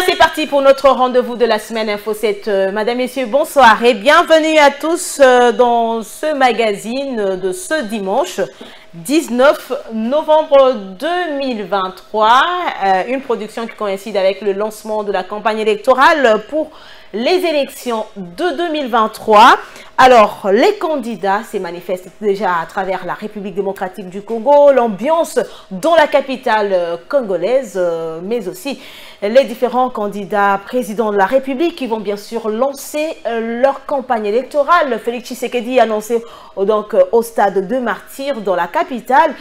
c'est parti pour notre rendez-vous de la semaine Info 7. Madame, Messieurs, bonsoir et bienvenue à tous dans ce magazine de ce dimanche 19 novembre 2023. Une production qui coïncide avec le lancement de la campagne électorale pour les élections de 2023. Alors, les candidats se manifestent déjà à travers la République démocratique du Congo, l'ambiance dans la capitale congolaise, mais aussi les différents candidats présidents de la République qui vont bien sûr lancer leur campagne électorale. Félix Tshisekedi annoncé donc au stade de Martyrs dans la capitale.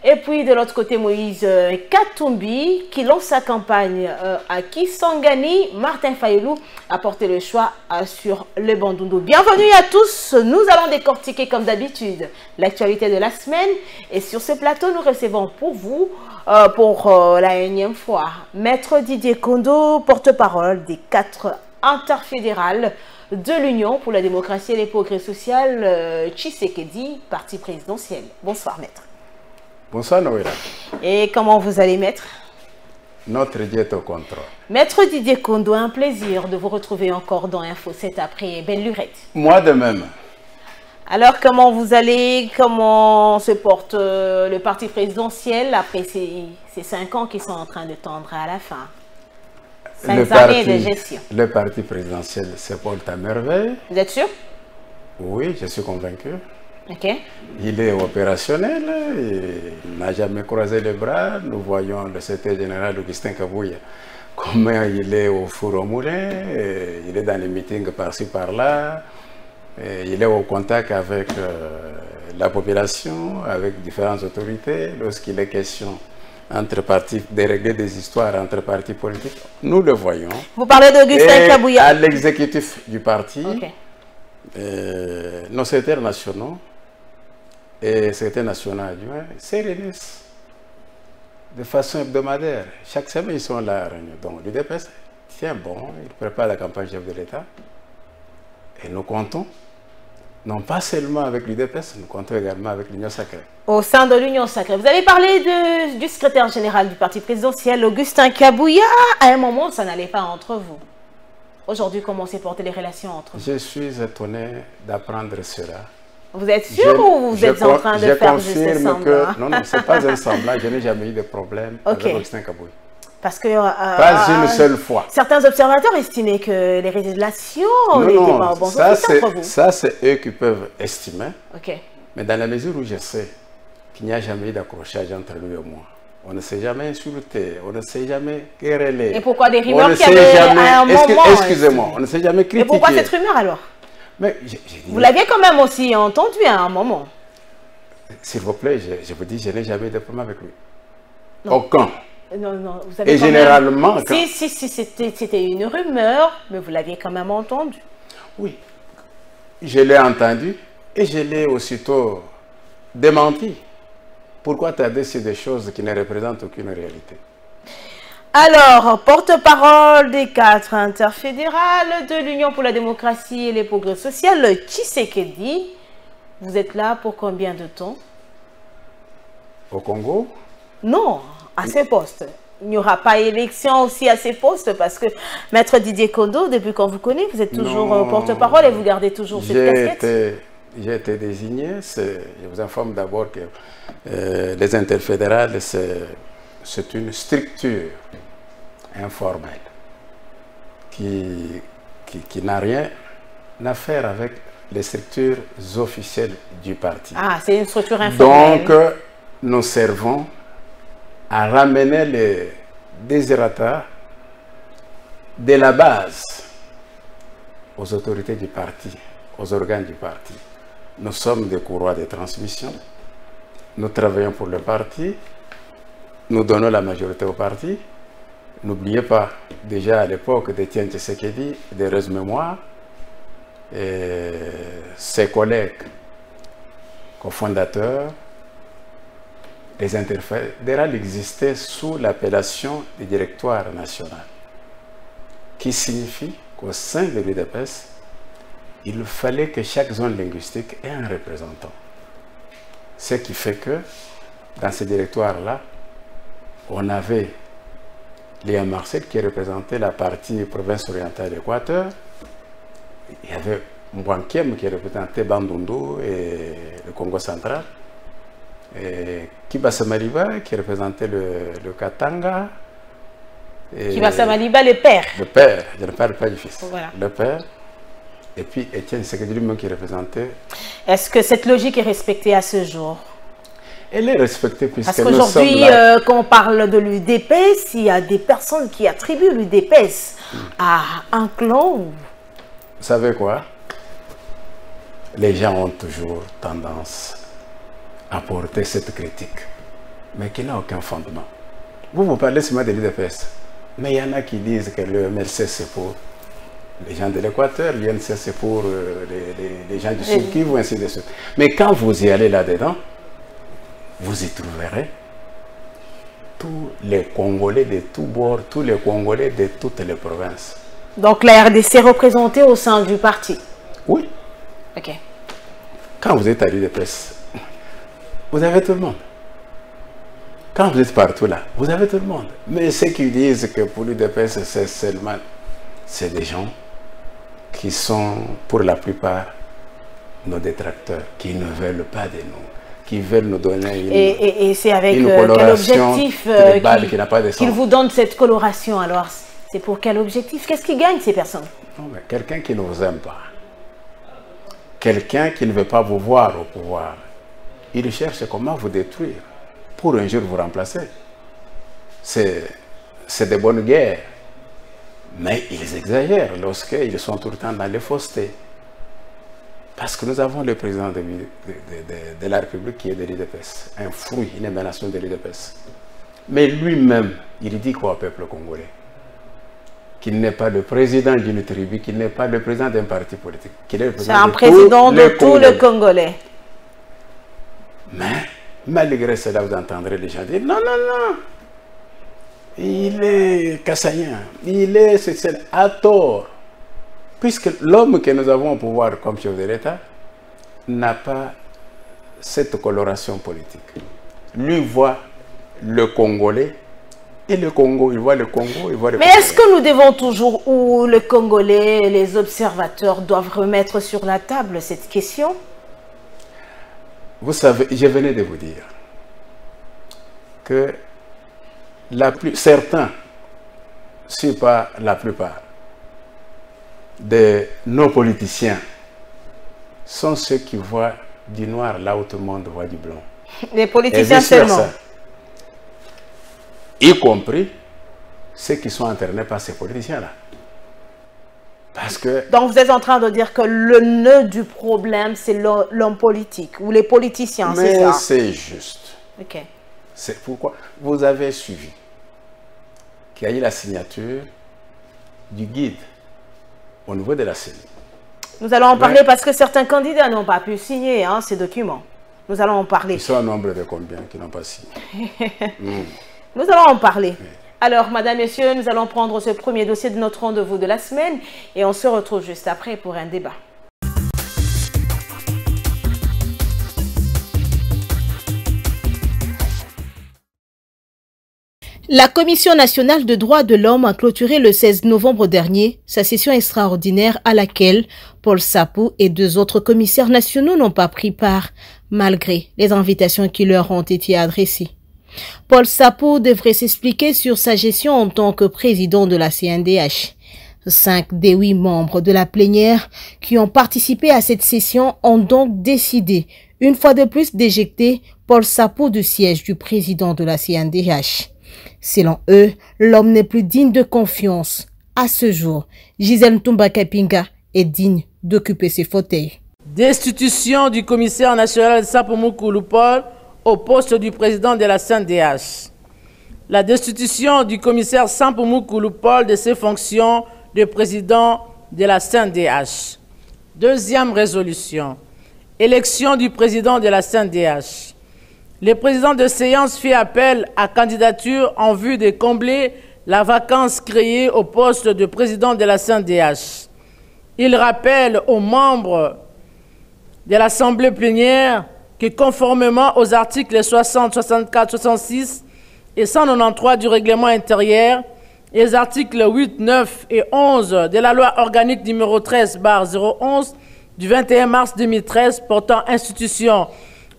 Et puis de l'autre côté, Moïse Katumbi qui lance sa campagne à Kisangani. Martin Fayulu a porté le choix sur le Bandundu. Bienvenue à tous. Nous allons décortiquer comme d'habitude l'actualité de la semaine. Et sur ce plateau, nous recevons pour vous, pour la énième fois, Maître Didier Kondo, porte-parole des 4 interfédérales de l'Union pour la démocratie et les progrès sociaux, Tshisekedi, parti présidentiel. Bonsoir, Maître. Bonsoir Noëlla. Et comment vous allez, Maître? Notre Dieu est au contrôle. Maître Didier Kondo, un plaisir de vous retrouver encore dans Info 7 après belle lurette. Moi de même. Alors, comment vous allez? Comment se porte le parti présidentiel après ces 5 ans qui sont en train de tendre à la fin? 5 années de gestion. Le parti présidentiel se porte à merveille. Vous êtes sûr? Oui, je suis convaincu. Okay. Il est opérationnel, il n'a jamais croisé les bras. Nous voyons le secrétaire général Augustin Kabouya, comment il est au four au moulin, il est dans les meetings par-ci par-là, il est au contact avec la population, avec différentes autorités. Lorsqu'il est question entre partis, de régler des histoires entre partis politiques, nous le voyons. Vous parlez d'Augustin Kabouya. À l'exécutif du parti, okay. Nos secrétaires nationaux et secrétaire national adjoint se réunissent de façon hebdomadaire. Chaque semaine, ils sont là à réunion. Donc, l'UDPS tient bon, il prépare la campagne chef de l'État. Et nous comptons, non pas seulement avec l'UDPS, nous comptons également avec l'Union sacrée. Au sein de l'Union sacrée. Vous avez parlé du secrétaire général du parti présidentiel, Augustin Kabouya. À un moment, ça n'allait pas entre vous. Aujourd'hui, comment s'est portées les relations entre vous? Je suis étonné d'apprendre cela. Vous êtes sûr ou vous êtes en train de faire juste semblant? Non, ce n'est pas un semblant. Je n'ai jamais eu de problème avec Augustin Kabouya. Parce que... pas une seule fois. Certains observateurs estimaient que les relations n'étaient pas au bon sens entre vous. Ça, c'est eux qui peuvent estimer. Okay. Mais dans la mesure où je sais qu'il n'y a jamais eu d'accrochage entre lui et moi, on ne s'est jamais insulté, on ne s'est jamais querellé. Et pourquoi des rumeurs qu'il y avait à un moment? Excusez-moi, on ne s'est jamais critiqué. Et pourquoi cette rumeur alors? Mais vous l'aviez quand même aussi entendu à un moment. S'il vous plaît, je vous dis, je n'ai jamais eu de problème avec lui. Non. Aucun. Non, non, vous avez et généralement... Même... Si, c'était une rumeur, mais vous l'aviez quand même entendu. Oui, je l'ai entendu et je l'ai aussitôt démenti. Pourquoi tarder sur des choses qui ne représentent aucune réalité? Alors, porte-parole des 4 interfédérales de l'Union pour la démocratie et les progrès sociaux, Tshisekedi, vous êtes là pour combien de temps? Au Congo? Non, à ces postes. Il n'y aura pas élection aussi à ces postes parce que Maître Didier Kondo, depuis qu'on vous connaît, vous êtes toujours porte-parole et vous gardez toujours cette casquette. J'ai été désigné. Je vous informe d'abord que les interfédérales, c'est une structure informelle qui n'a rien à faire avec les structures officielles du parti. Ah, c'est une structure informelle. Donc, nous servons à ramener les désirata de la base aux autorités du parti, aux organes du parti. Nous sommes des courroies de transmission. Nous travaillons pour le parti. Nous donnons la majorité au parti. N'oubliez pas, déjà à l'époque d'Étienne Tshisekedi, d'heureuse mémoire, et ses collègues cofondateurs, les interfédérales existaient sous l'appellation du directoire national, qui signifie qu'au sein de l'UDPS, il fallait que chaque zone linguistique ait un représentant. Ce qui fait que, dans ce directoire-là, on avait Léa Marcel qui représentait la partie province orientale d'Équateur. Il y avait Mwankiem qui représentait Bandundu et le Congo central. Et Kibasa Maliba qui représentait le Katanga. Kibasa Maliba, le père. Le père, je ne parle pas du fils. Voilà. Le père. Et puis Étienne Sekedi lui-même qui représentait. Est-ce que cette logique est respectée à ce jour? Elle est respectée puisque parce qu'aujourd'hui, quand on parle de l'UDPS, il y a des personnes qui attribuent l'UDPS à un clan. Vous savez quoi? Les gens ont toujours tendance à porter cette critique, mais qui n'a aucun fondement. Vous parlez seulement de l'UDPS, mais il y en a qui disent que le MLC c'est pour les gens de l'Équateur, l'INC c'est pour les gens du Sud Kivu, ainsi de suite. Mais quand vous y allez là-dedans, vous y trouverez tous les Congolais de tous bords, tous les Congolais de toutes les provinces. Donc la RDC est représentée au sein du parti? Oui. Ok. Quand vous êtes à l'UDPS, vous avez tout le monde. Quand vous êtes partout là, vous avez tout le monde. Mais ceux qui disent que pour l'UDPS, c'est seulement, c'est des gens qui sont pour la plupart nos détracteurs, qui ne veulent pas de nous, qui veulent nous donner une, et c'est avec une quel objectif qu'ils vous donnent cette coloration alors? C'est pour quel objectif? Qu'est-ce qui gagne ces personnes? Quelqu'un qui ne vous aime pas, quelqu'un qui ne veut pas vous voir au pouvoir, il cherche comment vous détruire pour un jour vous remplacer. C'est des bonnes guerres, mais ils exagèrent lorsqu'ils sont tout le temps dans les faussetés. Parce que nous avons le président de la République qui est de l'UDPS, un fruit, une émanation de l'UDPS. Mais lui-même, il dit quoi au peuple congolais? Qu'il n'est pas le président d'une tribu, qu'il n'est pas le président d'un parti politique. C'est un président de tout le Congolais. Mais, malgré cela, vous entendrez les gens dire non, non, non. Il est kassaïen, il est social, à tort. Puisque l'homme que nous avons au pouvoir comme chef de l'État n'a pas cette coloration politique. Lui voit le Congolais et le Congo, il voit le Congo, il voit le Congolais. Mais est-ce que nous devons toujours, ou le Congolais, les observateurs doivent remettre sur la table cette question? Vous savez, je venais de vous dire que certains, si pas la plupart, de nos politiciens sont ceux qui voient du noir là où tout le monde voit du blanc. Les politiciens seulement. Y compris ceux qui sont internés par ces politiciens-là. Parce que... Donc vous êtes en train de dire que le nœud du problème, c'est l'homme politique ou les politiciens, c'est ça? Mais c'est juste. Ok. C'est pourquoi vous avez suivi qu'il y a eu la signature du guide au niveau de la CENI. Nous allons en parler parce que certains candidats n'ont pas pu signer ces documents. Nous allons en parler. Ils sont au nombre de combien qui n'ont pas signé? Nous allons en parler. Alors, madame, messieurs, nous allons prendre ce premier dossier de notre rendez-vous de la semaine et on se retrouve juste après pour un débat. La Commission nationale de droits de l'homme a clôturé le 16 novembre dernier sa session extraordinaire à laquelle Paul Sapou et 2 autres commissaires nationaux n'ont pas pris part, malgré les invitations qui leur ont été adressées. Paul Sapou devrait s'expliquer sur sa gestion en tant que président de la CNDH. 5 des 8 membres de la plénière qui ont participé à cette session ont donc décidé, une fois de plus, d'éjecter Paul Sapou du siège du président de la CNDH. Selon eux, l'homme n'est plus digne de confiance. À ce jour, Gisèle Ntumba Kapinga est digne d'occuper ses fauteuils. Destitution du commissaire national Sapou Mukulu Paul au poste du président de la CNDH. La destitution du commissaire Sapou Mukulu Paul de ses fonctions de président de la CNDH. Deuxième résolution. Élection du président de la CNDH. Le président de séance fait appel à candidature en vue de combler la vacance créée au poste de président de la CNDH. Il rappelle aux membres de l'Assemblée plénière que conformément aux articles 60, 64, 66 et 193 du règlement intérieur, et les articles 8, 9 et 11 de la loi organique numéro 13/011 du 21 mars 2013 portant institution,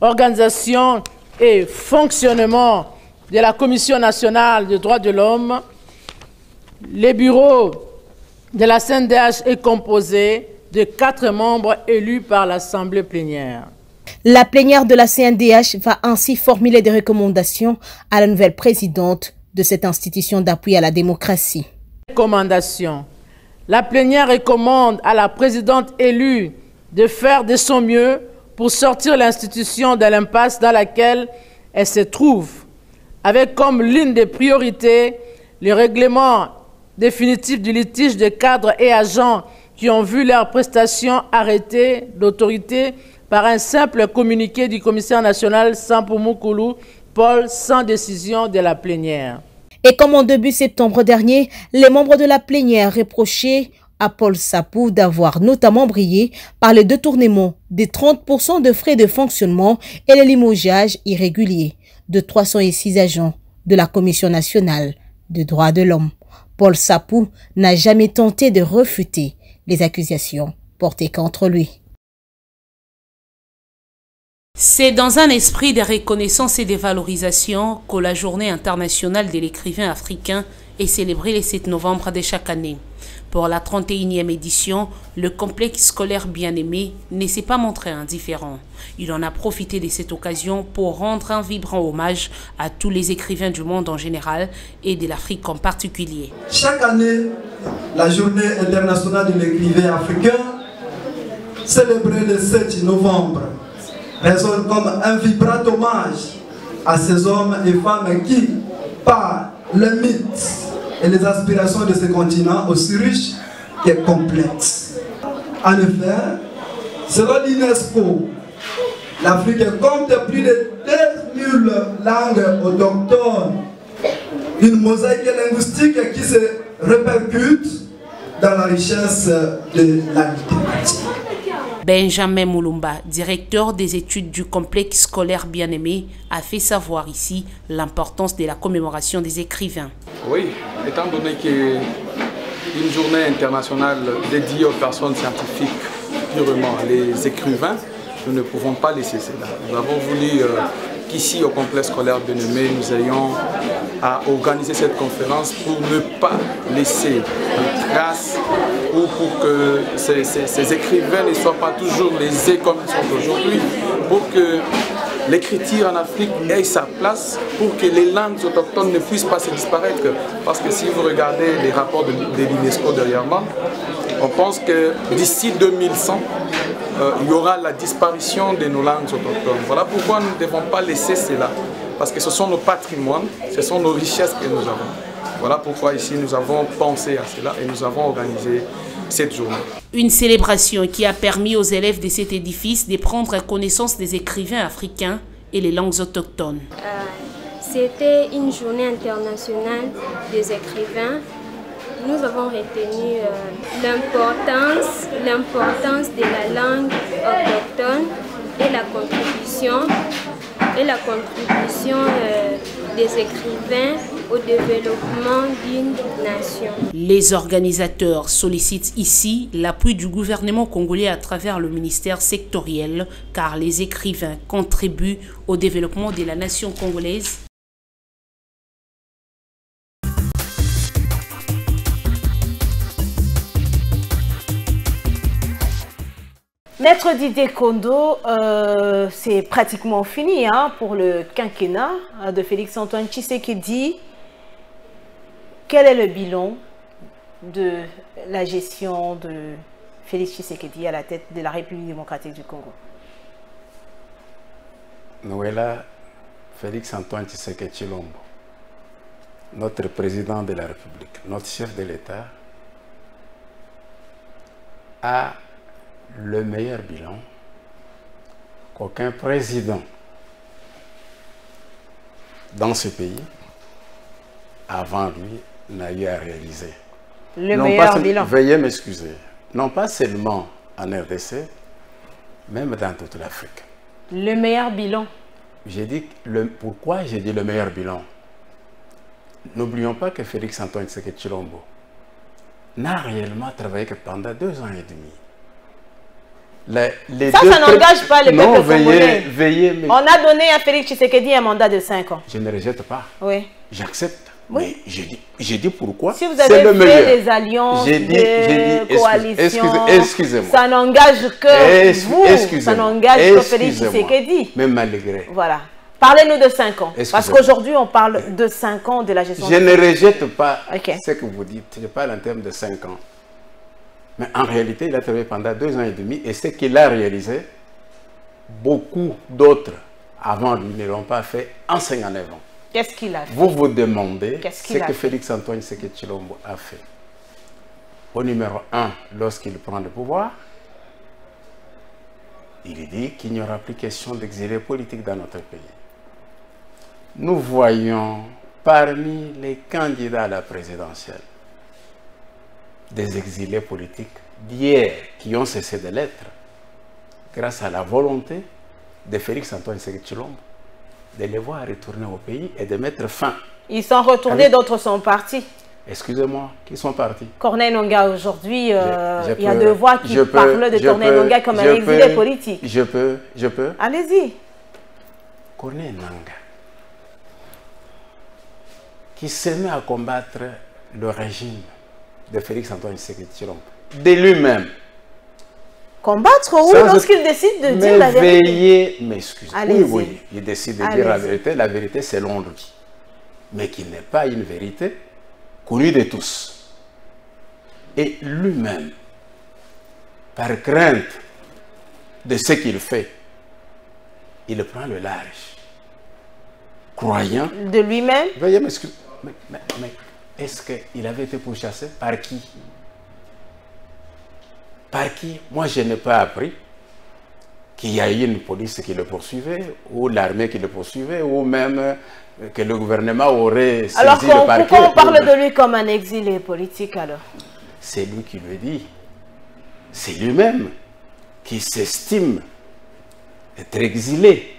organisation et fonctionnement de la Commission nationale des droits de l'homme, le bureau de la CNDH est composé de 4 membres élus par l'Assemblée plénière. La plénière de la CNDH va ainsi formuler des recommandations à la nouvelle présidente de cette institution d'appui à la démocratie. Recommandation. La plénière recommande à la présidente élue de faire de son mieux pour sortir l'institution de l'impasse dans laquelle elle se trouve, avec comme l'une des priorités le règlement définitif du litige des cadres et agents qui ont vu leurs prestations arrêtées d'autorité par un simple communiqué du commissaire national Sampou Moukoulou Paul sans décision de la plénière. Et comme en début septembre dernier, les membres de la plénière reprochaient à Paul Sapou d'avoir notamment brillé par le détournement des 30% de frais de fonctionnement et le limogeage irrégulier de 306 agents de la Commission nationale des droits de l'homme. Paul Sapou n'a jamais tenté de refuter les accusations portées contre lui. C'est dans un esprit de reconnaissance et de valorisation que la Journée internationale de l'écrivain africain est célébrée le 7 novembre de chaque année. Pour la 31e édition, le complexe scolaire Bien-Aimé ne s'est pas montré indifférent. Il en a profité de cette occasion pour rendre un vibrant hommage à tous les écrivains du monde en général et de l'Afrique en particulier. Chaque année, la Journée internationale de l'écrivain africain, célébrée le 7 novembre, résonne comme un vibrant hommage à ces hommes et femmes qui, par le mythe et les aspirations de ce continent aussi riche et complexe. En effet, selon l'UNESCO, l'Afrique compte plus de 2000 langues autochtones, une mosaïque linguistique qui se répercute dans la richesse de la littérature. Benjamin Moulumba, directeur des études du complexe scolaire Bien-Aimé, a fait savoir ici l'importance de la commémoration des écrivains. Oui, étant donné qu'une journée internationale dédiée aux personnes scientifiques, purement les écrivains, nous ne pouvons pas laisser cela. Nous avons voulu qu'ici au complexe scolaire Bien-Aimé, nous ayons à organiser cette conférence pour ne pas laisser de traces ou pour que ces écrivains ne soient pas toujours lésés comme ils sont aujourd'hui, pour que l'écriture en Afrique ait sa place, pour que les langues autochtones ne puissent pas se disparaître. Parce que si vous regardez les rapports de l'UNESCO derrière moi, on pense que d'ici 2100, il y aura la disparition de nos langues autochtones. Voilà pourquoi nous ne devons pas laisser cela. Parce que ce sont nos patrimoines, ce sont nos richesses que nous avons. Voilà pourquoi ici nous avons pensé à cela et nous avons organisé cette journée. Une célébration qui a permis aux élèves de cet édifice de prendre connaissance des écrivains africains et les langues autochtones. C'était une journée internationale des écrivains. Nous avons retenu l'importance de la langue autochtone et la contribution des écrivains au développement d'une nation. Les organisateurs sollicitent ici l'appui du gouvernement congolais à travers le ministère sectoriel, car les écrivains contribuent au développement de la nation congolaise. Maître Didier Kondo, c'est pratiquement fini pour le quinquennat de Félix-Antoine Tshisekedi. Quel est le bilan de la gestion de Félix Tshisekedi à la tête de la République démocratique du Congo? Noëlla Félix-Antoine Tshisekedi Tshilombo, notre président de la République, notre chef de l'État, a le meilleur bilan qu'aucun président dans ce pays avant lui n'a eu à réaliser. Le meilleur bilan. Veuillez m'excuser. Non pas seulement en RDC, même dans toute l'Afrique. Le meilleur bilan. J'ai dit pourquoi j'ai dit le meilleur bilan? n'oublions pas que Félix Antoine Tshisekedi Tshilombo n'a réellement travaillé que pendant 2 ans et demi. Ça n'engage pas le peuple congolais. Veillez, on a donné à Félix Tshisekedi un mandat de 5 ans. Je ne rejette pas. Oui. J'accepte. Oui. Mais j'ai dit pourquoi. Si vous avez fait des alliances, des coalitions, excusez-moi. Ça n'engage que vous. Ça n'engage que Félix Tshisekedi. Mais malgré. Voilà. Parlez-nous de 5 ans. Parce qu'aujourd'hui, on parle de 5 ans de la gestion. Je ne rejette pas ce que vous dites. Je parle en termes de 5 ans. Mais en réalité, il a travaillé pendant 2 ans et demi. Et ce qu'il a réalisé, beaucoup d'autres avant lui ne l'ont pas fait en 59 ans. Qu'est-ce qu'il a fait? Vous vous demandez ce que Félix Antoine Tshisekedi Tshilombo a fait. Au numéro 1, lorsqu'il prend le pouvoir, il dit qu'il n'y aura plus question d'exilés politiques dans notre pays. Nous voyons parmi les candidats à la présidentielle des exilés politiques d'hier qui ont cessé de l'être grâce à la volonté de Félix Antoine Tshisekedi Tshilombo de les voir retourner au pays et de mettre fin. Ils sont retournés, d'autres sont partis. Excusez-moi, qui sont partis? Corneille Nangaa, aujourd'hui, il y a 2 voix qui parlent de Corneille Nangaa comme un exilé politique. Je peux. Allez-y. Corneille Nangaa, qui se met à combattre le régime de Félix Antoine Tshisekedi Tshilombo, de lui-même. Combattre, oui, lorsqu'il décide de dire la vérité. Mais excusez-moi, oui, il décide de dire la vérité selon lui. Mais qui n'est pas une vérité connue de tous. Et lui-même, par crainte de ce qu'il fait, il prend le large. Croyant. De lui-même? Veuillez m'excuser. Mais est-ce qu'il avait été pourchassé? Par qui? Par qui? Moi, je n'ai pas appris qu'il y a eu une police qui le poursuivait, ou l'armée qui le poursuivait, ou même que le gouvernement aurait saisi le parquet. Pourquoi on parle de lui comme un exilé politique alors? C'est lui qui le dit. C'est lui-même qui s'estime être exilé.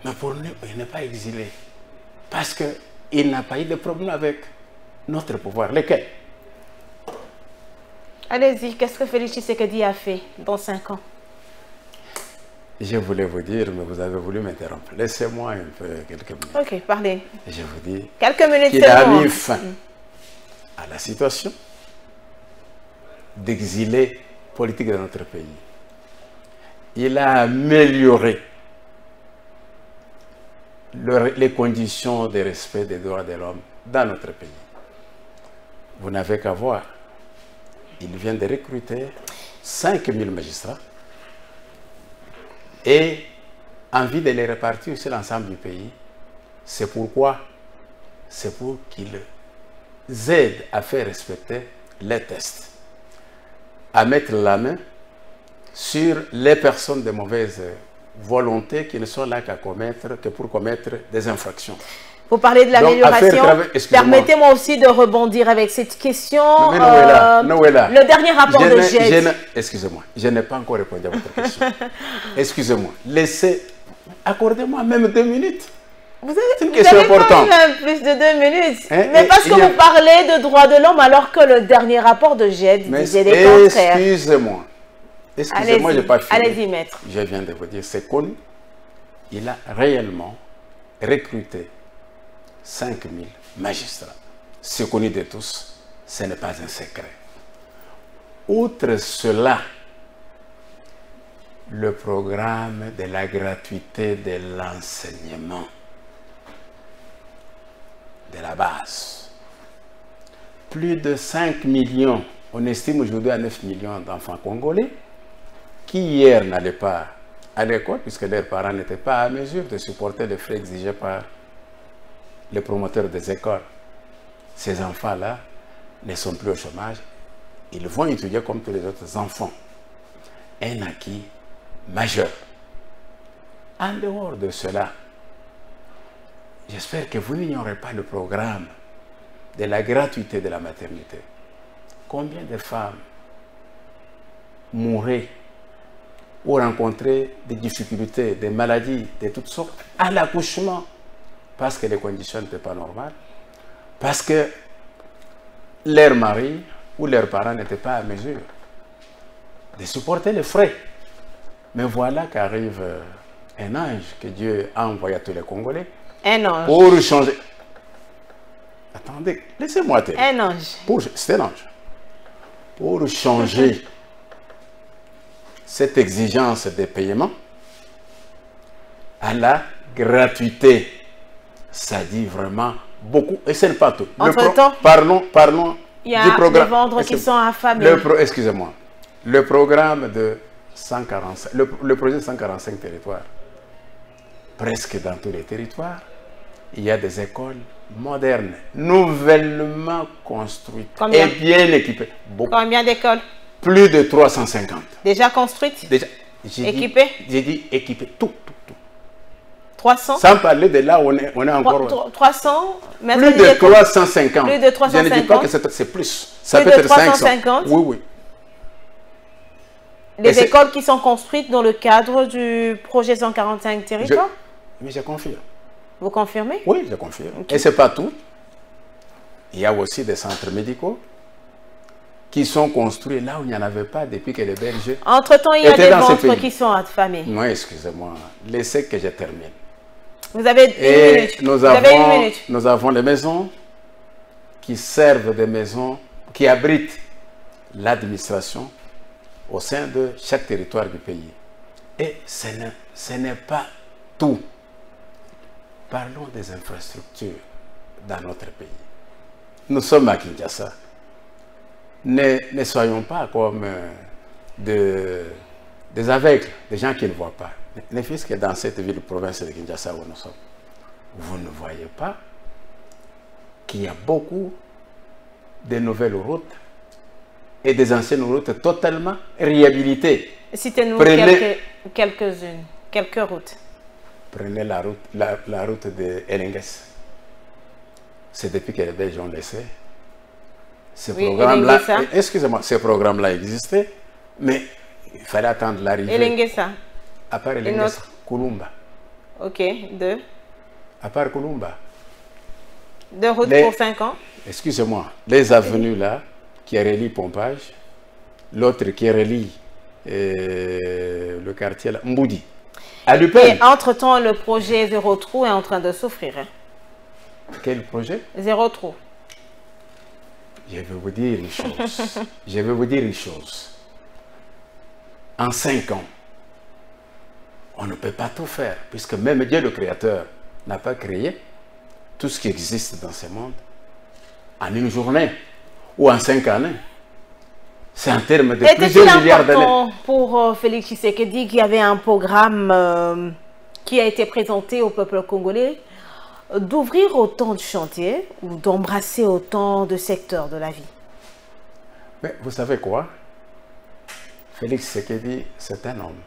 Mais pour nous, il n'est pas exilé. Parce qu'il n'a pas eu de problème avec notre pouvoir. Lequel? Allez-y, qu'est-ce que Félix Tshisekedi a fait dans 5 ans? Je voulais vous dire, mais vous avez voulu m'interrompre. Laissez-moi un peu quelques minutes. Ok, parlez. Je vous dis quelques minutes qu'il a mis fin à la situation d'exilés politiques dans notre pays. Il a amélioré les conditions de respect des droits de l'homme dans notre pays. Vous n'avez qu'à voir. Il vient de recruter 5000 magistrats et envie de les répartir sur l'ensemble du pays. C'est pourquoi? C'est pour qu'ils aident à faire respecter les tests, à mettre la main sur les personnes de mauvaise volonté qui ne sont là que pour commettre des infractions. Vous parlez de l'amélioration. Permettez-moi aussi de rebondir avec cette question. Le dernier rapport de GIEC. Excusez-moi, je n'ai pas encore répondu à votre question. Excusez-moi. Accordez-moi même 2 minutes. C'est une question importante. Pas même plus de 2 minutes. Mais parce que vous parlez de droits de l'homme alors que le dernier rapport de GIEC disait les contraires. Excusez-moi. Excusez-moi, je n'ai pas fini. Allez-y, maître. Je viens de vous dire, c'est connu. Il a réellement recruté 5000 magistrats. C'est connu de tous, ce n'est pas un secret. Outre cela, le programme de la gratuité de l'enseignement de la base. Plus de 5 millions, on estime aujourd'hui à 9 millions d'enfants congolais qui hier n'allaient pas à l'école puisque leurs parents n'étaient pas à mesure de supporter les frais exigés par les promoteurs des écoles. Ces enfants-là ne sont plus au chômage. Ils vont étudier comme tous les autres enfants. Un acquis majeur. En dehors de cela, j'espère que vous n'ignorez pas le programme de la gratuité de la maternité. Combien de femmes mouraient ou rencontraient des difficultés, des maladies de toutes sortes à l'accouchement parce que les conditions n'étaient pas normales. Parce que leur mari ou leurs parents n'étaient pas à mesure de supporter les frais. Mais voilà qu'arrive un ange que Dieu a envoyé à tous les Congolais. Un ange. Pour changer. Attendez, laissez-moi terminer. Un ange. C'est un ange. Pour changer cette exigence de paiement à la gratuité. Ça dit vraiment beaucoup. Et ce n'est pas tout. Entre-temps, parlons il y a du programme. des vendeurs qui sont affamés. Excusez-moi. Le programme de 145, le projet de 145 territoires. Presque dans tous les territoires, il y a des écoles modernes, nouvellement construites. Combien? Et bien équipées. Beaucoup. Combien d'écoles? Plus de 350. Déjà construites? Déjà, équipées? J'ai dit équipées, tout. 300? Sans parler de là où on est encore... 300? Plus de 350. Plus de 350. Je ne dis pas que c'est plus. Ça Plus peut de être 350. 500. Oui. Les écoles qui sont construites dans le cadre du projet 145 territoires? Mais je confirme. Vous confirmez? Oui, je confirme. Okay. Et ce n'est pas tout. Il y a aussi des centres médicaux qui sont construits là où il n'y en avait pas depuis que les Belges... Entre-temps, il y a des ventres qui sont affamés. Non, excusez-moi. Laissez que je termine. Vous avez une minute. Nous avons les maisons qui servent des maisons, qui abritent l'administration au sein de chaque territoire du pays. Et ce n'est pas tout. Parlons des infrastructures dans notre pays. Nous sommes à Kinshasa. Ne soyons pas comme des aveugles, des gens qui ne voient pas. Ne fût-ce que dans cette ville province de Kinshasa où nous sommes, vous ne voyez pas qu'il y a beaucoup de nouvelles routes et des anciennes routes totalement réhabilitées. Citez-nous quelques-unes, quelques routes. Prenez la route de Elenges. C'est depuis que les Belges ont laissé. Ce programme-là, excusez-moi, ce programme-là existait, mais il fallait attendre l'arrivée. Elengesa. À part Elengesa, Kulumba. Ok, deux. À part Kulumba. Deux routes pour 5 ans. Excusez-moi, les avenues là, qui relient Pompage, l'autre qui relie le quartier là, Mboudi. Et entre-temps, le projet Zéro Trou est en train de souffrir. Hein. Quel projet? Zéro Trou. Je vais vous dire une chose. En 5 ans, on ne peut pas tout faire, puisque même Dieu le Créateur n'a pas créé tout ce qui existe dans ce monde en une journée ou en 5 années. C'est en termes de plusieurs milliards d'années. Pour Félix Tshisekedi, qu'il y avait un programme qui a été présenté au peuple congolais d'ouvrir autant de chantiers ou d'embrasser autant de secteurs de la vie. Mais vous savez quoi? Félix Tshisekedi, c'est un homme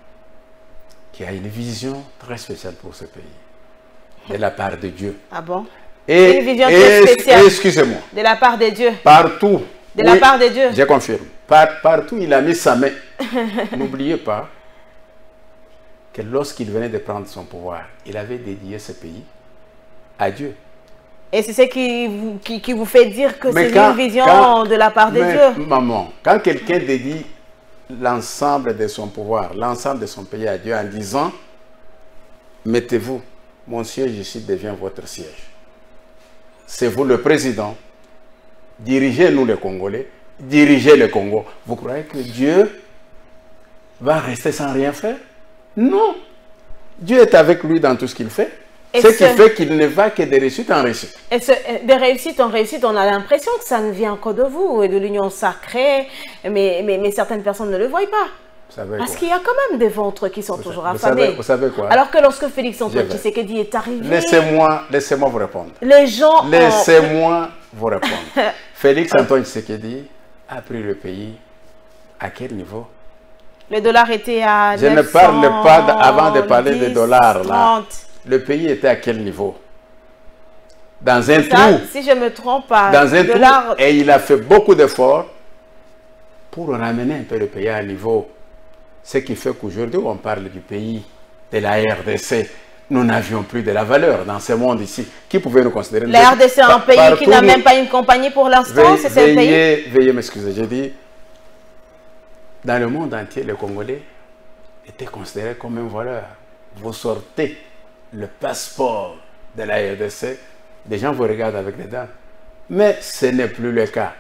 qui a une vision très spéciale pour ce pays, de la part de Dieu. Ah bon? Et une vision très spéciale. Excusez-moi. De la part de Dieu. Partout. De la part de Dieu. Je confirme. Partout, il a mis sa main. N'oubliez pas que lorsqu'il venait de prendre son pouvoir, il avait dédié ce pays à Dieu. Et c'est ce qui vous fait dire que c'est une vision de la part de Dieu. Maman, quand quelqu'un dédie l'ensemble de son pouvoir, l'ensemble de son pays à Dieu en disant « Mettez-vous, mon siège ici devient votre siège. C'est vous le président. Dirigez-nous les Congolais, dirigez le Congo. » Vous croyez que Dieu va rester sans rien faire? Non. Dieu est avec lui dans tout ce qu'il fait. Ce qui fait qu'il ne va que de réussite en réussite. Et de réussite en réussite, on a l'impression que ça ne vient que de vous et de l'union sacrée, mais certaines personnes ne le voient pas. Parce qu'il y a quand même des ventres qui sont toujours affamés. Vous savez quoi? Alors que lorsque Félix Antoine Tshisekedi est arrivé... Laissez-moi vous répondre. Les gens... Laissez-moi vous répondre. Félix Antoine Tshisekedi a pris le pays à quel niveau? Le dollar était à 900, je ne parle pas avant de parler des dollars là. Le pays était à quel niveau? Dans un trou. Si je ne me trompe pas. Dans un trou. Et il a fait beaucoup d'efforts pour ramener un peu le pays à un niveau. Ce qui fait qu'aujourd'hui, on parle du pays de la RDC. nous n'avions plus de la valeur dans ce monde ici. Qui pouvait nous considérer? La RDC est un pays qui n'a même pas une compagnie pour l'instant, c'est ce pays? Veuillez m'excuser, j'ai dit, dans le monde entier, les Congolais étaient considérés comme une valeur. Vous sortez le passeport de la RDC, des gens vous regardent avec les dents. Mais ce n'est plus le cas.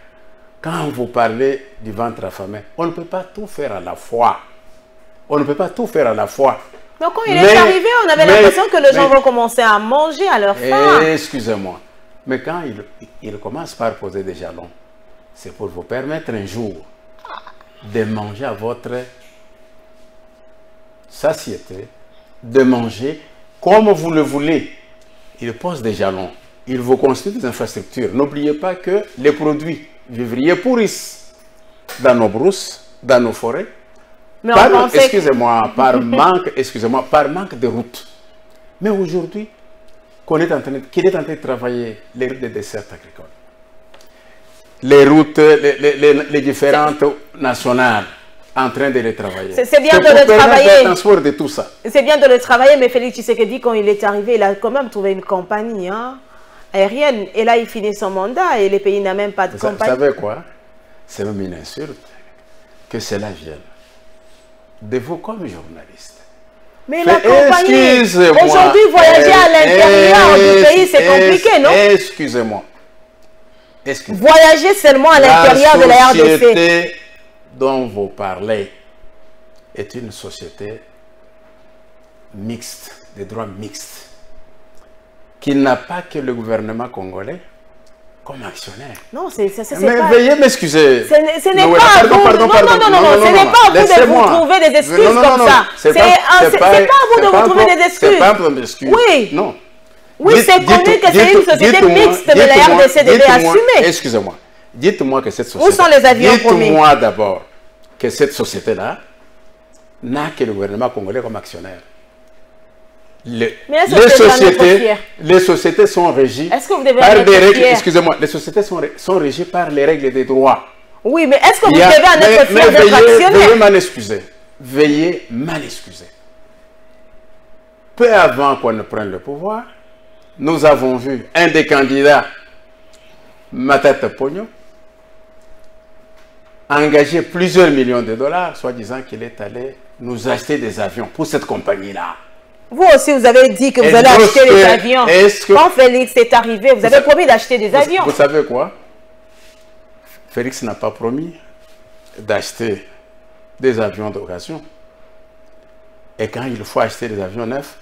Quand vous parlez du ventre affamé, on ne peut pas tout faire à la fois. On ne peut pas tout faire à la fois. Donc quand il est arrivé, on avait l'impression que les gens vont commencer à manger à leur faim. Excusez-moi. Mais quand il commence par poser des jalons, c'est pour vous permettre un jour de manger à votre satiété, de manger comme vous le voulez. Il pose des jalons. Il vous construit des infrastructures. N'oubliez pas que les produits vivriers pourrissent dans nos brousses, dans nos forêts. Excusez-moi, par manque de routes. Mais aujourd'hui, qu'il est en train de travailler les routes des desserts agricoles, les routes, les différentes nationales, en train de les travailler. C'est bien de le travailler. Le transport de tout ça. C'est bien de le travailler, mais Félix Tshisekedi, quand il est arrivé, il a quand même trouvé une compagnie aérienne. Et là, il finit son mandat et les pays n'ont même pas de compagnie. Vous savez quoi? C'est même une insulte que cela vienne de vous comme journaliste. Mais la compagnie, aujourd'hui, voyager à l'intérieur du pays, c'est compliqué, non? Excusez-moi. Voyager seulement à l'intérieur de la RDC. La société dont vous parlez est une société mixte, de droit mixte, qui n'a pas que le gouvernement congolais comme actionnaire. Non, c'est mais pas... veuillez m'excuser. Ce n'est pas à vous. Non, ce n'est pas à vous de vous trouver des excuses comme ça. C'est pas à vous de vous trouver des excuses. C'est pas un problème d'excuses. Oui. Non. Oui, c'est connu que c'est une société mixte de la RDC devait assumer. Excusez-moi. Dites-moi que cette société... Où sont les avions promis? Dites-moi d'abord que cette société-là n'a que le gouvernement congolais comme actionnaire. Les sociétés sont régies par des règles. Excusez-moi, les sociétés sont régies par les règles des droits. Oui, mais est-ce que vous devez en être fier d'être actionnaire? Veuillez m'en excuser. Veuillez m'en excuser. Peu avant qu'on ne prenne le pouvoir, nous avons vu un des candidats, Matata Pogno, engager plusieurs millions de dollars, soi-disant qu'il est allé nous acheter des avions pour cette compagnie-là. Vous aussi, vous avez dit que vous allez acheter des avions. Quand Félix est arrivé, vous avez promis d'acheter des avions. Vous savez quoi? Félix n'a pas promis d'acheter des avions d'occasion. Et quand il faut acheter des avions neufs,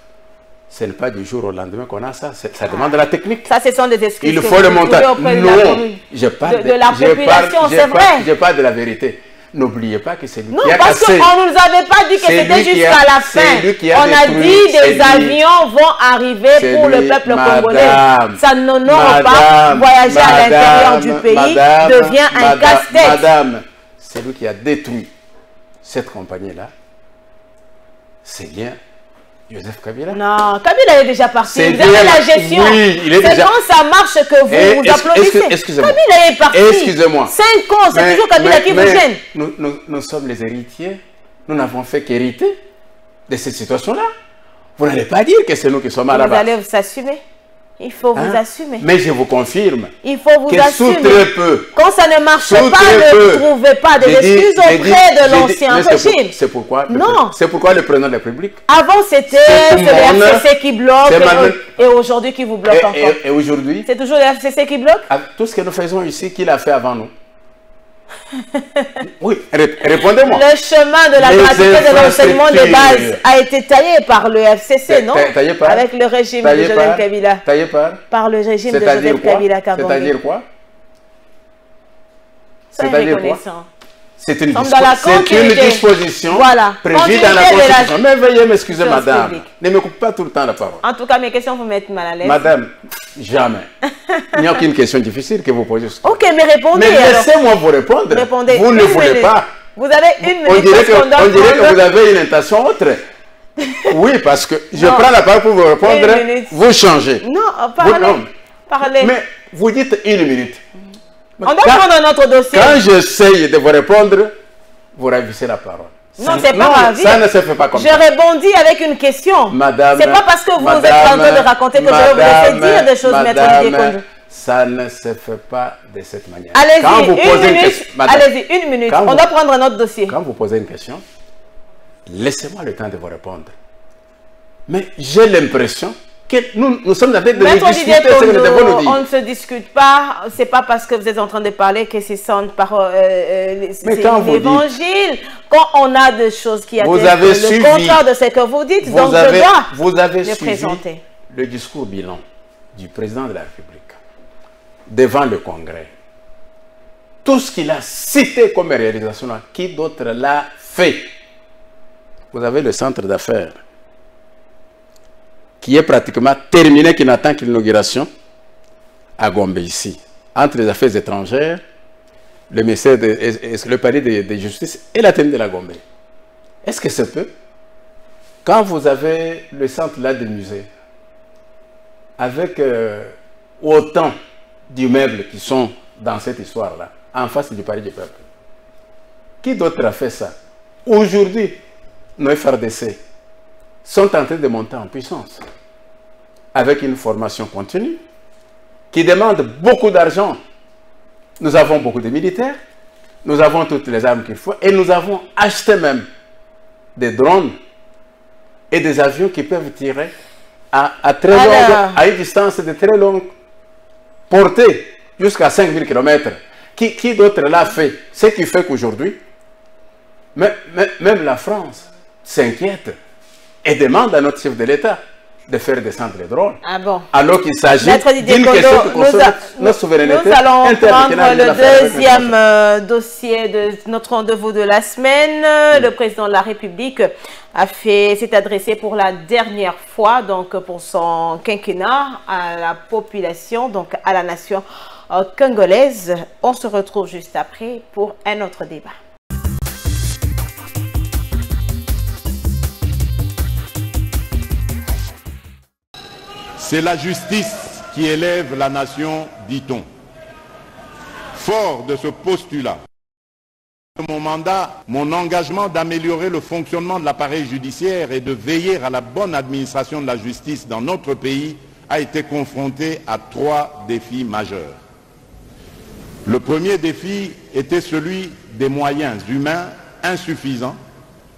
ce n'est pas du jour au lendemain qu'on a ça. Ça demande de la technique. Ça, ce sont des excuses. Il faut le montage. Non, je parle de la population, c'est vrai. Je parle de la vérité. N'oubliez pas que c'est lui qui a parce qu'on ne nous avait pas dit que c'était jusqu'à la fin. On a dit des avions vont arriver pour le peuple congolais. Ça n'honore pas. Voyager à l'intérieur du pays devient un casse-tête. Madame, c'est lui qui a détruit cette compagnie-là. C'est bien Joseph Kabila. Non, Kabila est déjà parti. Vous avez la gestion. Oui, il est déjà... quand ça marche que vous applaudissez. Excusez-moi. Kabila est parti. Excusez-moi. 5 ans, c'est toujours Kabila qui vous gêne. Nous sommes les héritiers. Nous n'avons fait qu'hériter de cette situation-là. Vous n'allez pas dire que c'est nous qui sommes à la base. Vous allez vous assumer. Il faut vous assumer. Mais je vous confirme. Il faut vous assumer. Sous très peu. Quand ça ne marche pas, ne trouvez pas d'excuses auprès de l'ancien régime. C'est pourquoi. Non. C'est pourquoi le président de la République. Avant, c'était le FCC qui bloque. Et aujourd'hui, qui vous bloque encore. Et aujourd'hui. C'est toujours le FCC qui bloque. Tout ce que nous faisons ici, qu'il a fait avant nous. Oui, répondez-moi. Le chemin de la gratuité de l'enseignement de base a été taillé par le FCC, non? Taillé par? Avec le régime de Joseph Kabila. Taillé par? Par le régime de Joseph Kabila Kabange. C'est-à-dire quoi? C'est-à-dire quoi? C'est une disposition prévue dans la Constitution. Mais veuillez m'excuser, madame. Ne me coupe pas tout le temps la parole. En tout cas, mes questions vous mettent mal à l'aise. Madame, jamais. Il n'y a aucune question difficile que vous posez. Ok, mais répondez. Mais laissez-moi vous répondre. Répondez. Vous ne voulez pas. Vous avez une minute. On dirait que vous avez une intention autre. Oui, parce que je prends la parole pour vous répondre. Vous changez. Non, parlez. Mais vous dites une minute. On doit prendre notre dossier. Quand j'essaye de vous répondre, vous ravissez la parole. Non, c'est pas ma vie. Ça ne se fait pas comme ça. Je répondis avec une question. Madame, c'est pas parce que vous êtes en train de raconter que je vais vous laisser dire des choses, maître Didier Kondou. Ça ne se fait pas de cette manière. Allez-y, une minute. On doit prendre un autre dossier. Quand vous posez une question, laissez-moi le temps de vous répondre. Mais j'ai l'impression que nous sommes en train de nous discuter ce que nous devons nous dire. On ne se discute pas. C'est pas parce que vous êtes en train de parler que c'est l'évangile. Quand on a des choses qui attestent le contraire de ce que vous dites, donc je dois le présenter. Le discours bilan du président de la République devant le Congrès. Tout ce qu'il a cité comme réalisation, qui d'autre l'a fait? Vous avez le centre d'affaires qui est pratiquement terminé, qui n'attend que l'inauguration à Gombe ici, entre les affaires étrangères, le ministère le palais de justice et la tenue de la Gombe. Est-ce que c'est peu? Quand vous avez le centre là de musée, avec autant d'immeubles qui sont dans cette histoire-là, en face du palais du peuple, qui d'autre a fait ça? Aujourd'hui, nos FRDC sont en train de monter en puissance avec une formation continue qui demande beaucoup d'argent. Nous avons beaucoup de militaires, nous avons toutes les armes qu'il faut et nous avons acheté même des drones et des avions qui peuvent tirer à une distance de très longue portée, jusqu'à 5000 km. Qui d'autre l'a fait? Ce qui fait qu'aujourd'hui, même la France s'inquiète et demande à notre chef de l'État de faire descendre les drones. Ah bon? Alors qu'il s'agit d'une question qui concerne notre souveraineté. Nous allons prendre le deuxième dossier de notre rendez-vous de la semaine. Le président de la République s'est adressé pour la dernière fois, donc pour son quinquennat, à la population, donc à la nation congolaise. On se retrouve juste après pour un autre débat. C'est la justice qui élève la nation, dit-on. Fort de ce postulat, mon mandat, mon engagement d'améliorer le fonctionnement de l'appareil judiciaire et de veiller à la bonne administration de la justice dans notre pays a été confronté à 3 défis majeurs. Le premier défi était celui des moyens humains insuffisants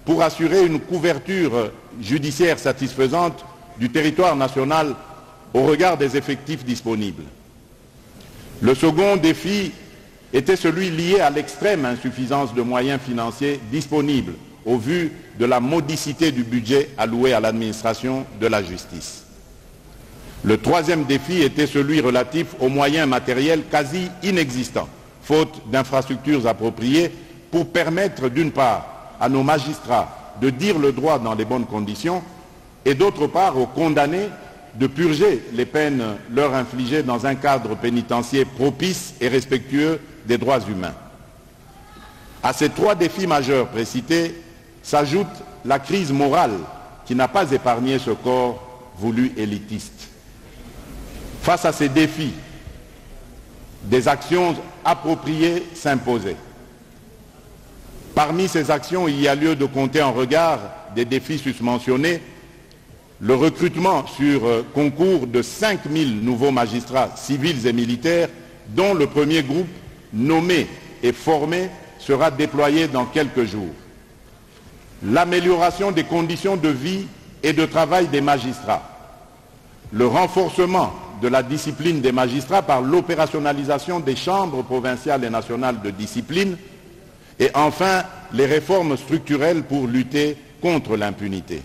pour assurer une couverture judiciaire satisfaisante du territoire national au regard des effectifs disponibles. Le second défi était celui lié à l'extrême insuffisance de moyens financiers disponibles au vu de la modicité du budget alloué à l'administration de la justice. Le troisième défi était celui relatif aux moyens matériels quasi inexistants, faute d'infrastructures appropriées pour permettre d'une part à nos magistrats de dire le droit dans les bonnes conditions et d'autre part aux condamnés de purger les peines leur infligées dans un cadre pénitentiaire propice et respectueux des droits humains. À ces 3 défis majeurs précités s'ajoute la crise morale qui n'a pas épargné ce corps voulu élitiste. Face à ces défis, des actions appropriées s'imposaient. Parmi ces actions, il y a lieu de compter en regard des défis susmentionnés le recrutement sur concours de 5000 nouveaux magistrats civils et militaires dont le premier groupe nommé et formé sera déployé dans quelques jours. L'amélioration des conditions de vie et de travail des magistrats. Le renforcement de la discipline des magistrats par l'opérationnalisation des chambres provinciales et nationales de discipline. Et enfin, les réformes structurelles pour lutter contre l'impunité.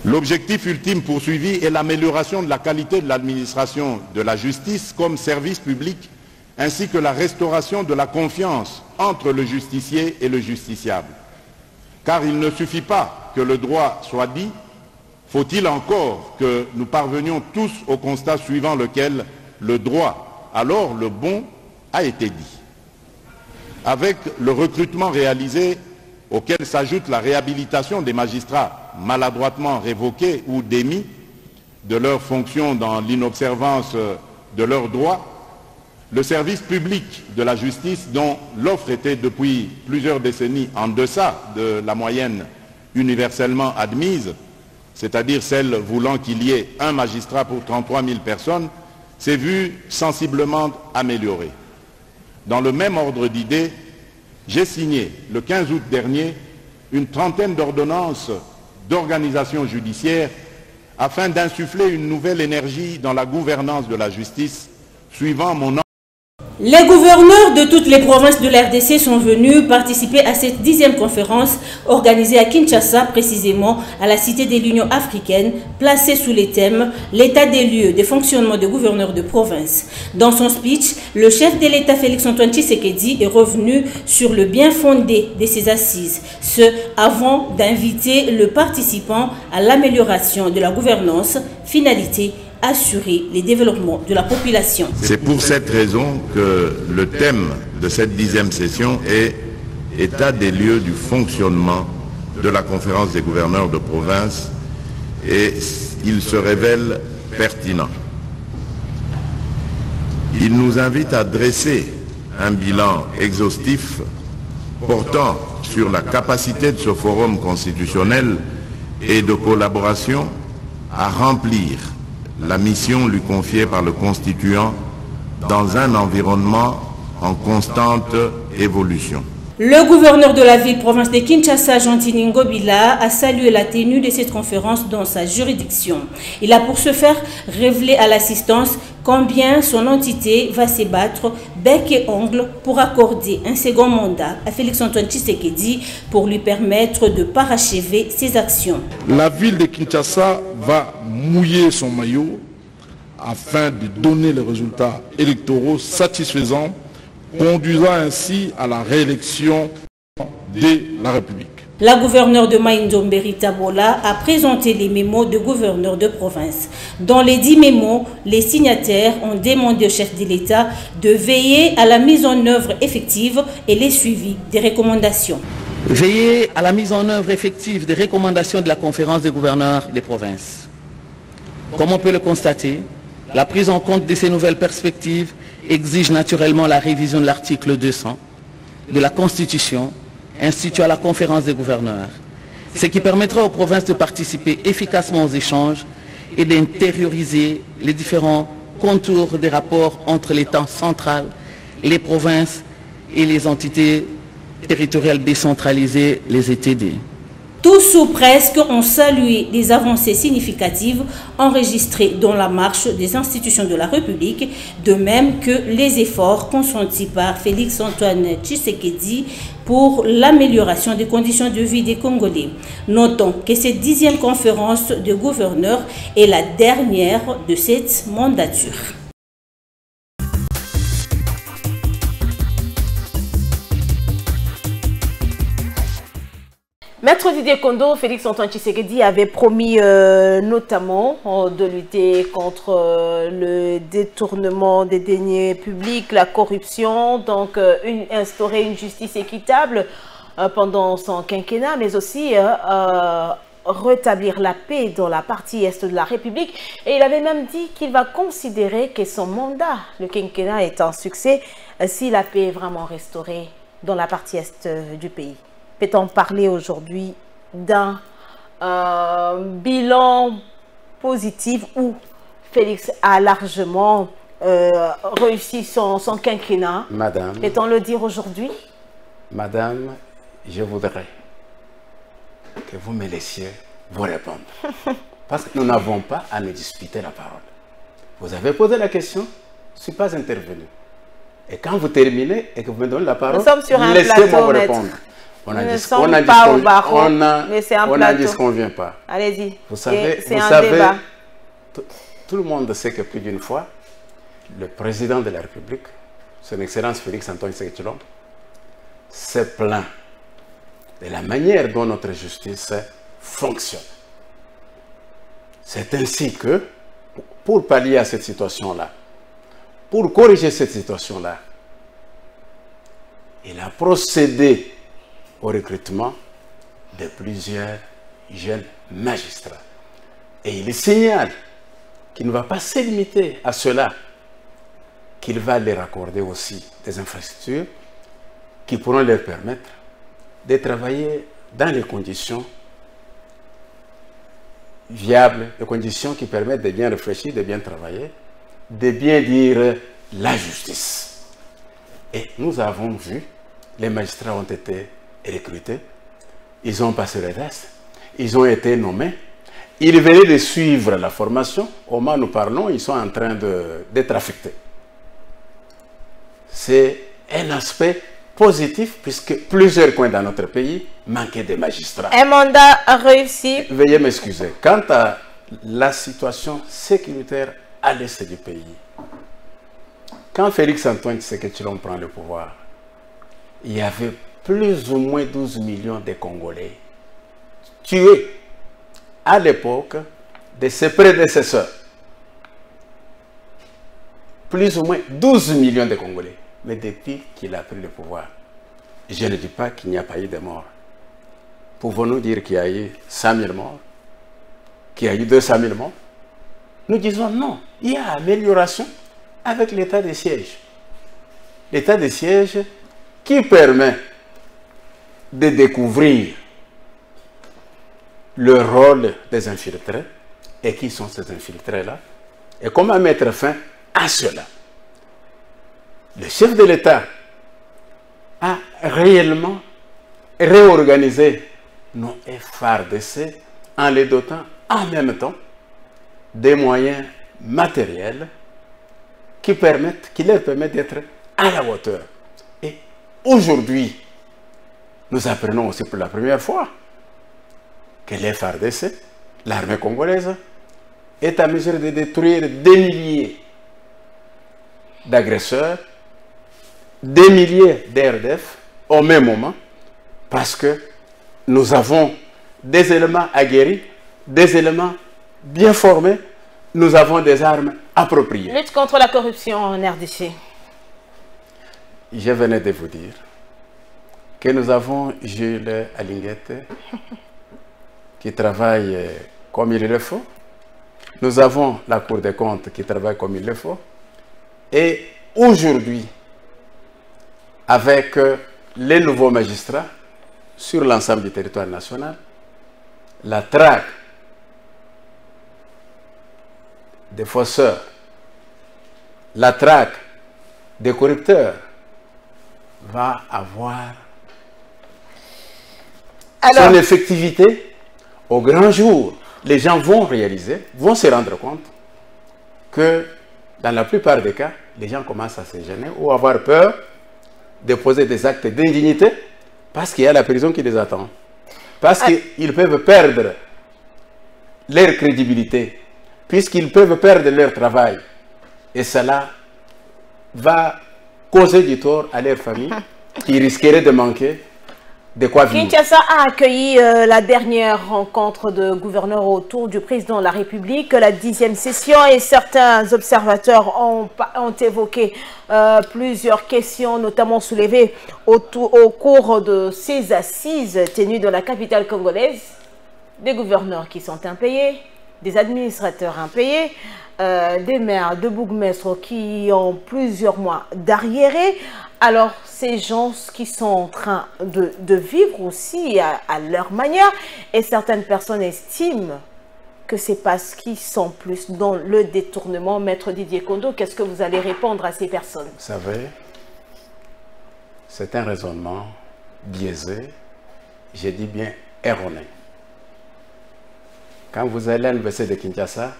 L'objectif ultime poursuivi est l'amélioration de la qualité de l'administration de la justice comme service public, ainsi que la restauration de la confiance entre le justicier et le justiciable. Car il ne suffit pas que le droit soit dit, faut-il encore que nous parvenions tous au constat suivant lequel le droit, alors le bon, a été dit. Avec le recrutement réalisé, auquel s'ajoute la réhabilitation des magistrats maladroitement révoqués ou démis de leurs fonctions dans l'inobservance de leurs droits, le service public de la justice, dont l'offre était depuis plusieurs décennies en deçà de la moyenne universellement admise, c'est-à-dire celle voulant qu'il y ait un magistrat pour 33 000 personnes, s'est vu sensiblement amélioré. Dans le même ordre d'idées, j'ai signé le 15 août dernier une trentaine d'ordonnances d'organisation judiciaire afin d'insuffler une nouvelle énergie dans la gouvernance de la justice, suivant mon... Les gouverneurs de toutes les provinces de l'RDC sont venus participer à cette 10e conférence organisée à Kinshasa, précisément à la Cité de l'Union africaine, placée sous les thèmes « L'état des lieux des fonctionnements des gouverneurs de province ». Dans son speech, le chef de l'État Félix-Antoine Tshisekedi est revenu sur le bien fondé de ces assises, ce avant d'inviter le participant à l'amélioration de la gouvernance, finalité assurer les développements de la population. C'est pour cette raison que le thème de cette 10e session est « État des lieux du fonctionnement de la conférence des gouverneurs de province » et il se révèle pertinent. Il nous invite à dresser un bilan exhaustif portant sur la capacité de ce forum constitutionnel et de collaboration à remplir la mission lui confiée par le Constituant dans un environnement en constante évolution. Le gouverneur de la ville-province de Kinshasa, Jean-Tini Ngobila, a salué la tenue de cette conférence dans sa juridiction. Il a pour ce faire révélé à l'assistance combien son entité va se battre bec et ongle pour accorder un second mandat à Félix-Antoine Tshisekedi pour lui permettre de parachever ses actions. La ville de Kinshasa va mouiller son maillot afin de donner les résultats électoraux satisfaisants, conduisant ainsi à la réélection de la République. La gouverneure de Maïndombe Tabola a présenté les mémos de gouverneurs de province. Dans les 10 mémos, les signataires ont demandé au chef de l'État de veiller à la mise en œuvre effective et les suivis des recommandations. Veiller à la mise en œuvre effective des recommandations de la conférence des gouverneurs des provinces. Comme on peut le constater, la prise en compte de ces nouvelles perspectives exige naturellement la révision de l'article 200 de la Constitution instituant la conférence des gouverneurs, ce qui permettra aux provinces de participer efficacement aux échanges et d'intérioriser les différents contours des rapports entre l'État central, les provinces et les entités territoriales décentralisées, les ETD. Tous ou presque ont salué les avancées significatives enregistrées dans la marche des institutions de la République, de même que les efforts consentis par Félix-Antoine Tshisekedi pour l'amélioration des conditions de vie des Congolais. Notons que cette 10e conférence de gouverneurs est la dernière de cette mandature. Maître Didier Kondo, Félix-Antoine Tshisekedi avait promis notamment de lutter contre le détournement des deniers publics, la corruption, donc instaurer une justice équitable pendant son quinquennat, mais aussi rétablir la paix dans la partie est de la République. Et il avait même dit qu'il va considérer que son mandat, le quinquennat, est un succès si la paix est vraiment restaurée dans la partie est du pays. Peut-on parler aujourd'hui d'un bilan positif où Félix a largement réussi son quinquennat? Madame. Peut-on le dire aujourd'hui? Madame, je voudrais que vous me laissiez vous répondre. Parce que nous n'avons pas à nous disputer la parole. Vous avez posé la question, je ne suis pas intervenu. Et quand vous terminez et que vous me donnez la parole, laissez-moi vous répondre. On a dit qu'on ne vient pas. Allez-y. Vous savez, tout le monde sait que plus d'une fois, le président de la République, son Excellence Félix-Antoine Tshisekedi, s'est plaint de la manière dont notre justice fonctionne. C'est ainsi que, pour pallier à cette situation-là, pour corriger cette situation-là, il a procédé au recrutement de plusieurs jeunes magistrats. Et il signale qu'il ne va pas se limiter à cela, qu'il va leur accorder aussi des infrastructures qui pourront leur permettre de travailler dans les conditions viables, des conditions qui permettent de bien réfléchir, de bien travailler, de bien dire la justice. Et nous avons vu, les magistrats ont été recrutés, ils ont passé les tests, ils ont été nommés, ils venaient de suivre la formation, au moment où nous parlons, ils sont en train d'être affectés. C'est un aspect positif puisque plusieurs coins dans notre pays manquaient de magistrats. Un mandat réussi. Veuillez m'excuser. Quant à la situation sécuritaire à l'est du pays, quand Félix Antoine Tshisekedi prend le pouvoir, il y avait plus ou moins 12 millions de Congolais tués à l'époque de ses prédécesseurs. Plus ou moins 12 millions de Congolais. Mais depuis qu'il a pris le pouvoir, je ne dis pas qu'il n'y a pas eu de morts. Pouvons-nous dire qu'il y a eu 100 000 morts? Qu'il y a eu 200 000 morts? Nous disons non. Il y a amélioration avec l'état de siège. L'état de siège qui permet de découvrir le rôle des infiltrés et qui sont ces infiltrés-là et comment mettre fin à cela. Le chef de l'État a réellement réorganisé nos FARDC en les dotant en même temps des moyens matériels qui leur permettent d'être à la hauteur. Et aujourd'hui, nous apprenons aussi pour la première fois que les FARDC, l'armée congolaise, est à mesure de détruire des milliers d'agresseurs, des milliers d'RDF au même moment, parce que nous avons des éléments aguerris, des éléments bien formés, nous avons des armes appropriées. Lutte contre la corruption en RDC. Je venais de vous dire que nous avons Jules Alinguette qui travaille comme il le faut. Nous avons la Cour des comptes qui travaille comme il le faut. Et aujourd'hui, avec les nouveaux magistrats sur l'ensemble du territoire national, la traque des fausseurs, la traque des corrupteurs va avoir son effectivité au grand jour. Les gens vont réaliser, vont se rendre compte que dans la plupart des cas, les gens commencent à se gêner ou à avoir peur de poser des actes d'indignité parce qu'il y a la prison qui les attend. Parce qu'ils peuvent perdre leur crédibilité, puisqu'ils peuvent perdre leur travail. Et cela va causer du tort à leur famille qui risqueraient de manquer de quoi vivre. Kinshasa a accueilli la dernière rencontre de gouverneurs autour du président de la République, la 10e session, et certains observateurs ont évoqué plusieurs questions, notamment soulevées au cours de ces assises tenues dans la capitale congolaise. Des gouverneurs qui sont impayés, des administrateurs impayés, des maires, de bourgmestres qui ont plusieurs mois d'arriérés. Alors, ces gens qui sont en train de vivre aussi à leur manière, et certaines personnes estiment que c'est parce qu'ils sont plus dans le détournement. Maître Didier Kondo, qu'est-ce que vous allez répondre à ces personnes? Vous savez, c'est un raisonnement biaisé, j'ai dit bien erroné. Quand vous allez à l'université de Kinshasa,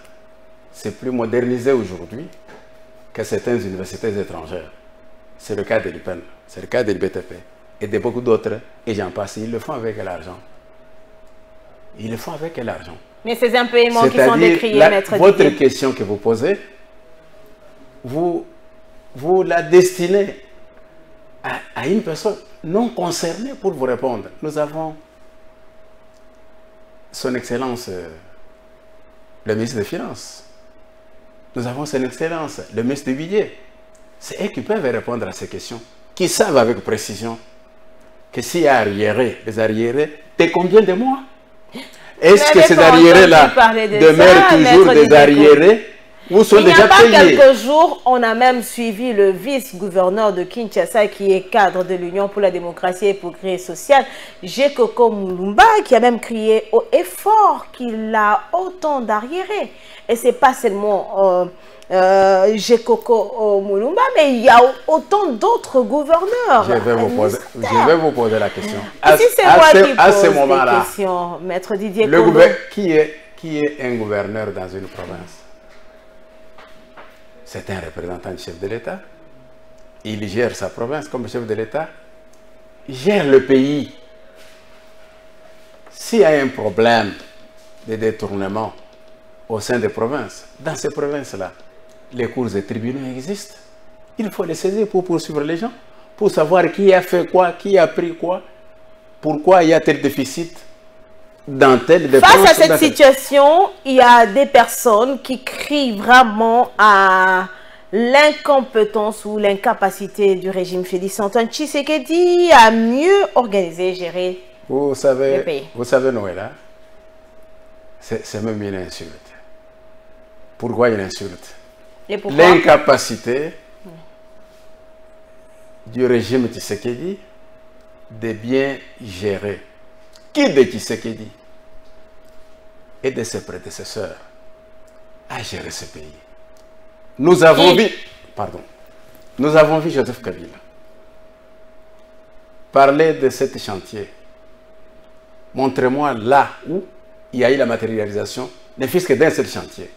c'est plus modernisé aujourd'hui que certaines universités étrangères. C'est le cas de l'UPEN, c'est le cas de l'IBTP et de beaucoup d'autres, et j'en passe. Ils le font avec l'argent. Ils le font avec l'argent. Mais ces impayements qui sont décriés, Maître Didier. Votre question que vous posez, vous la destinez à une personne non concernée pour vous répondre. Nous avons Son Excellence, le ministre des Finances. Nous avons Son Excellence, le ministre du Budget. C'est eux qui peuvent répondre à ces questions, qui savent avec précision que s'il y a arriéré, les arriérés, de combien de mois? Est-ce que ces arriérés-là demeurent toujours des arriérés Vous sont Il n'y déjà a pas payés. quelques jours, on a même suivi le vice-gouverneur de Kinshasa qui est cadre de l'Union pour la démocratie et le progrès social, Jekoko Mulumba, qui a même crié au effort qu'il a autant d'arriérés. Et ce n'est pas seulement Jekoko Mulumba, mais il y a autant d'autres gouverneurs. Je vais vous poser la question. Si c'est moi qui à ce pose moment-là, des questions, Maître Didier le Kondo. qui est un gouverneur dans une province? C'est un représentant du chef de l'État. Il gère sa province comme chef de l'État. Il gère le pays. S'il y a un problème de détournement au sein des provinces, dans ces provinces-là, les cours et tribunaux existent. Il faut les saisir pour poursuivre les gens, pour savoir qui a fait quoi, qui a pris quoi, pourquoi il y a tel déficit dans tel dépense. Face à cette situation, il y a des personnes qui crient vraiment à l'incompétence ou l'incapacité du régime Félix-Antoine Tshisekedi à mieux organiser et gérer le pays. Vous savez, Noël, c'est même une insulte. Pourquoi une insulte? L'incapacité du régime Tshisekedi de bien gérer. Qui de Tshisekedi et de ses prédécesseurs a géré ce pays? Nous avons vu Joseph Kabila parler de ce chantier. Montrez-moi là où il y a eu la matérialisation, ne fût-ce que d'un seul chantier.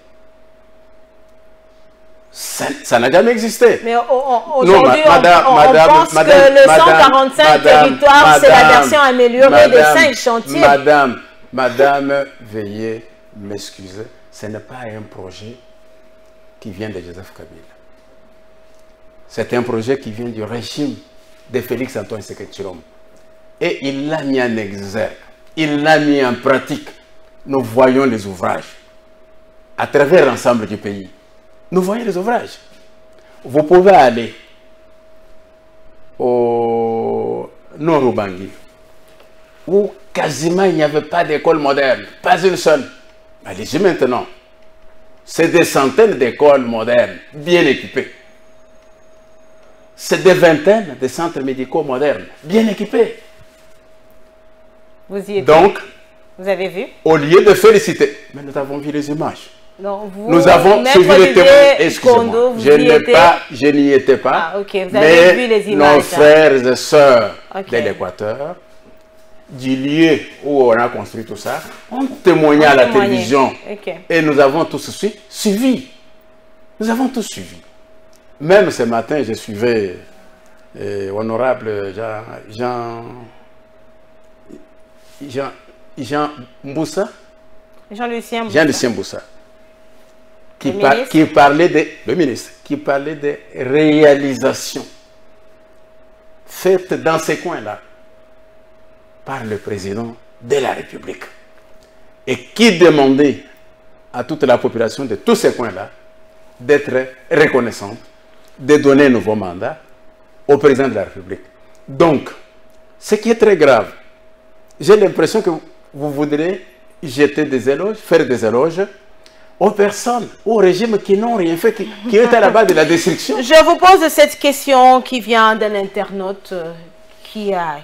Ça n'a jamais existé. Mais aujourd'hui, on pense que le 145 territoires, c'est la version améliorée des 5 chantiers. Madame, veuillez m'excuser. Ce n'est pas un projet qui vient de Joseph Kabila. C'est un projet qui vient du régime de Félix-Antoine Tshisekedi. Et il l'a mis en exergue. Il l'a mis en pratique. Nous voyons les ouvrages à travers l'ensemble du pays. Nous voyons les ouvrages. Vous pouvez aller au Nord-Ubangi, où quasiment il n'y avait pas d'école moderne, pas une seule. Allez-y maintenant. C'est des centaines d'écoles modernes, bien équipées. C'est des vingtaines de centres médicaux modernes, bien équipés. Vous y êtes. Donc, vous avez vu? Au lieu de féliciter, mais nous avons vu les images. Donc nous avons suivi les témoins. Excusez-moi, je n'y étais pas. Ah, ok, vous avez vu les images. Nos frères et sœurs de l'Équateur, du lieu où on a construit tout ça, ont témoigné à la télévision. Et nous avons tous suivi. Nous avons tous suivi. Même ce matin, je suivais honorable Jean Mboussa. Jean-Lucien Mboussa. Qui parlait des réalisations faites dans ces coins-là par le président de la République et qui demandait à toute la population de tous ces coins-là d'être reconnaissante, de donner un nouveau mandat au président de la République. Donc, ce qui est très grave, j'ai l'impression que vous voudrez jeter des éloges, faire des éloges aux personnes, aux régimes qui n'ont rien fait, qui est à la base de la destruction. Je vous pose cette question qui vient d'un internaute qui a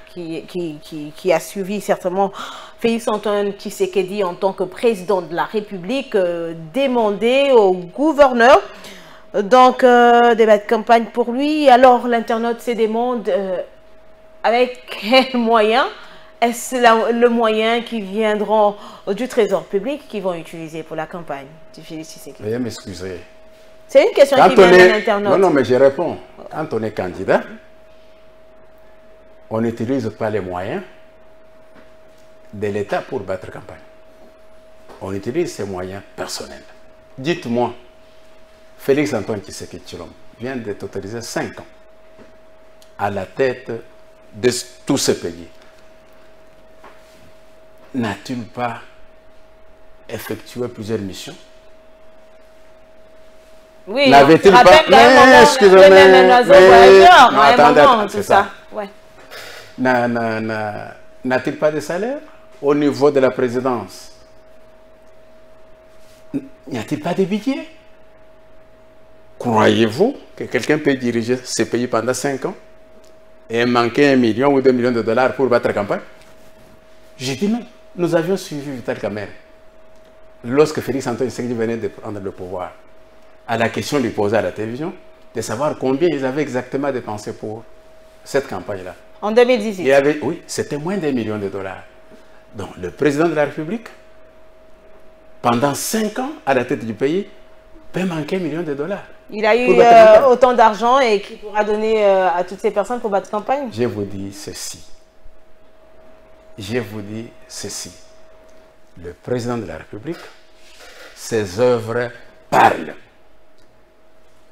suivi certainement Félix-Antoine Tshisekedi en tant que président de la République, demander au gouverneur donc débat de campagne pour lui. Alors l'internaute se demande avec quels moyens est-ce le moyen qui viendront du trésor public qui vont utiliser pour la campagne du Félix Tshisekedi? Veuillez m'excuser. C'est une question qui vient d'un internaute. Non, mais je réponds. Quand on est candidat, on n'utilise pas les moyens de l'État pour battre campagne. On utilise ses moyens personnels. Dites-moi, Félix-Antoine Tshisekedi vient de totaliser 5 ans à la tête de tout ce pays. N'a-t-il pas effectué plusieurs missions? Oui, n'avait-il pas... N'a-t-il pas de salaire au niveau de la présidence? N'y a-t-il pas de budget? croyez-vous que quelqu'un peut diriger ce pays pendant 5 ans et manquer 1 million ou 2 millions de dollars pour battre campagne? J'ai dit non. Nous avions suivi Vital Kamerhe lorsque Félix Antoine Tshisekedi venait de prendre le pouvoir. À la question lui posée à la télévision, de savoir combien ils avaient exactement dépensé pour cette campagne-là. En 2018? Oui, c'était moins d'1 million de dollars. Donc le président de la République, pendant 5 ans à la tête du pays, peut manquer 1 million de dollars. Il a eu autant d'argent et qu'il pourra donner à toutes ces personnes pour battre campagne? Je vous dis ceci. Je vous dis ceci. Le président de la République, ses œuvres parlent.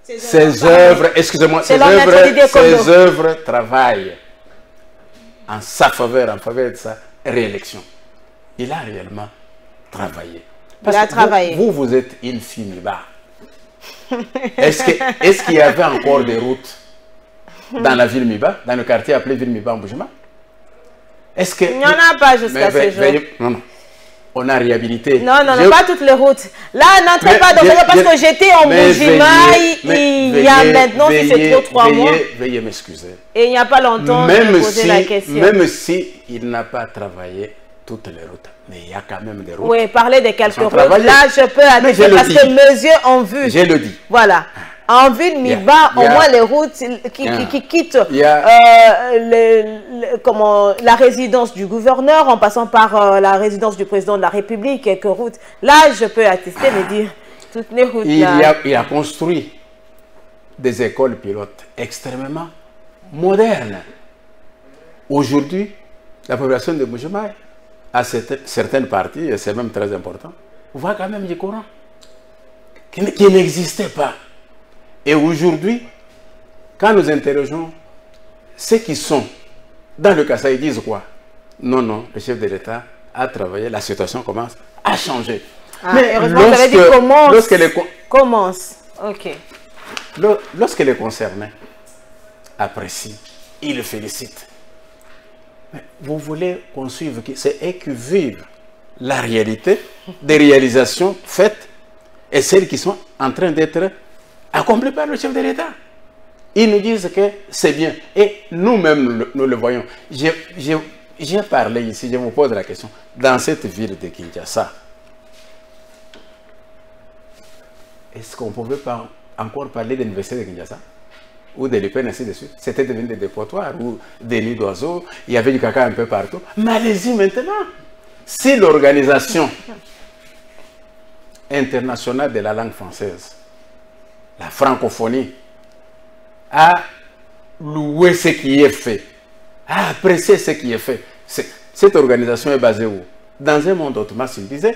Ses œuvres, excusez-moi, ses œuvres travaillent en sa faveur, en faveur de sa réélection. Il a réellement travaillé. Il a travaillé. Vous êtes une fille Miba. Est-ce qu'il y avait encore des routes dans la ville Miba, dans le quartier appelé ville Miba en Bujumbura? Est-ce que... Il n'y en a pas jusqu'à ce jour. Non. On a réhabilité. Non, pas toutes les routes. Là, n'entrez pas dans le... Parce que j'étais en Bujumbura il y a maintenant, si c'est trop, 3 mois. Veuillez m'excuser. Et il n'y a pas longtemps, je posais la question. Même si il n'a pas travaillé toutes les routes, mais il y a quand même des routes. Oui, parler de quelques routes. Là, je peux attester parce que mes yeux ont vu. Je le dis. Voilà. En ville Miba, au moins les routes qui quittent la résidence du gouverneur en passant par la résidence du président de la République, quelques routes. Là, je peux attester, me dire, toutes les routes là. Il a construit des écoles pilotes extrêmement modernes. Aujourd'hui, la population de Bujumbura, à certaines parties, et c'est même très important, voit quand même du courant qui n'existait pas. Et aujourd'hui, quand nous interrogeons ceux qui sont dans le Kasaï, ils disent quoi? Non, le chef de l'État a travaillé, la situation commence à changer. Mais commence. Ok. Lorsque les concernés apprécient, ils le félicitent. Mais vous voulez qu'on suive qui? C'est eux qui vivent la réalité des réalisations faites et celles qui sont en train d'être accomplies par le chef de l'État. Ils nous disent que c'est bien. Et nous-mêmes, nous le voyons. J'ai parlé ici, je vous pose la question. Dans cette ville de Kinshasa, est-ce qu'on ne pouvait pas encore parler de l'université de Kinshasa? Ou de l'UPN, ainsi de suite? C'était devenu des dépotoirs ou des nids d'oiseaux. Il y avait du caca un peu partout. Mais allez-y maintenant. Si l'organisation internationale de la langue française, la francophonie, a loué ce qui est fait, a apprécié ce qui est fait. Cette organisation est basée où? Dans un monde autrement civilisé,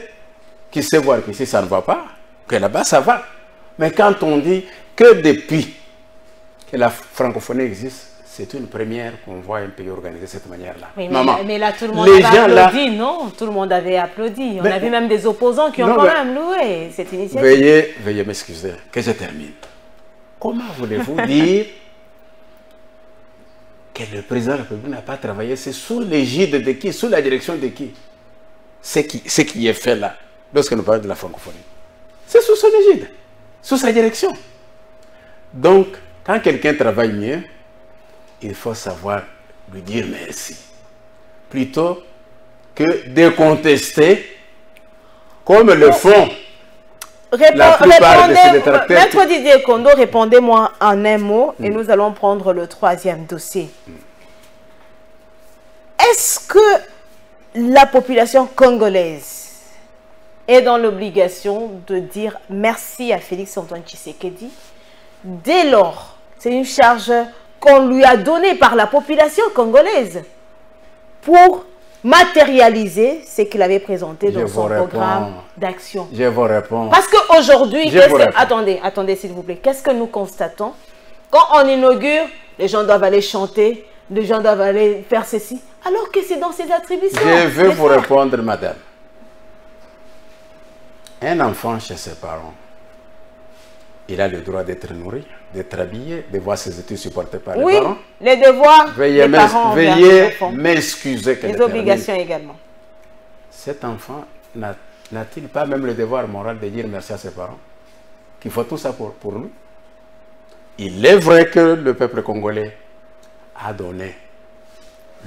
qui sait voir qu'ici ça ne va pas, que là-bas ça va. Mais quand on dit que depuis que la francophonie existe, c'est une première qu'on voit un pays organisé de cette manière-là. Oui, mais là, tout le monde avait applaudi, non? Tout le monde avait applaudi. On a vu même des opposants qui ont quand même loué cette initiative. Veuillez m'excuser, que je termine. Comment voulez-vous dire que le président de la République n'a pas travaillé? C'est sous l'égide de qui? Sous la direction de qui? Ce qui est fait là, lorsque nous parlons de la francophonie. C'est sous son égide, sous sa direction. Donc, quand quelqu'un travaille mieux, il faut savoir lui dire merci. Plutôt que de contester, comme le font la plupart de ces détracteurs. Maître Didier Kondo, répondez-moi en un mot et nous allons prendre le 3e dossier. Est-ce que la population congolaise est dans l'obligation de dire merci à Félix Antoine Tshisekedi dès lors, c'est une charge qu'on lui a donnée par la population congolaise pour matérialiser ce qu'il avait présenté dans son programme d'action? Je vous réponds. Parce qu'aujourd'hui, attendez s'il vous plaît, qu'est-ce que nous constatons? Quand on inaugure, les gens doivent aller chanter, les gens doivent aller faire ceci, alors que c'est dans ses attributions. Je veux vous répondre, madame. Un enfant chez ses parents, il a le droit d'être nourri, d'être habillé, de voir ses études supportées par les parents. Oui, les devoirs des parents. Veuillez m'excuser. Les obligations également. Cet enfant n'a-t-il pas même le devoir moral de dire merci à ses parents? Qu'il faut tout ça pour lui? il est vrai que le peuple congolais a donné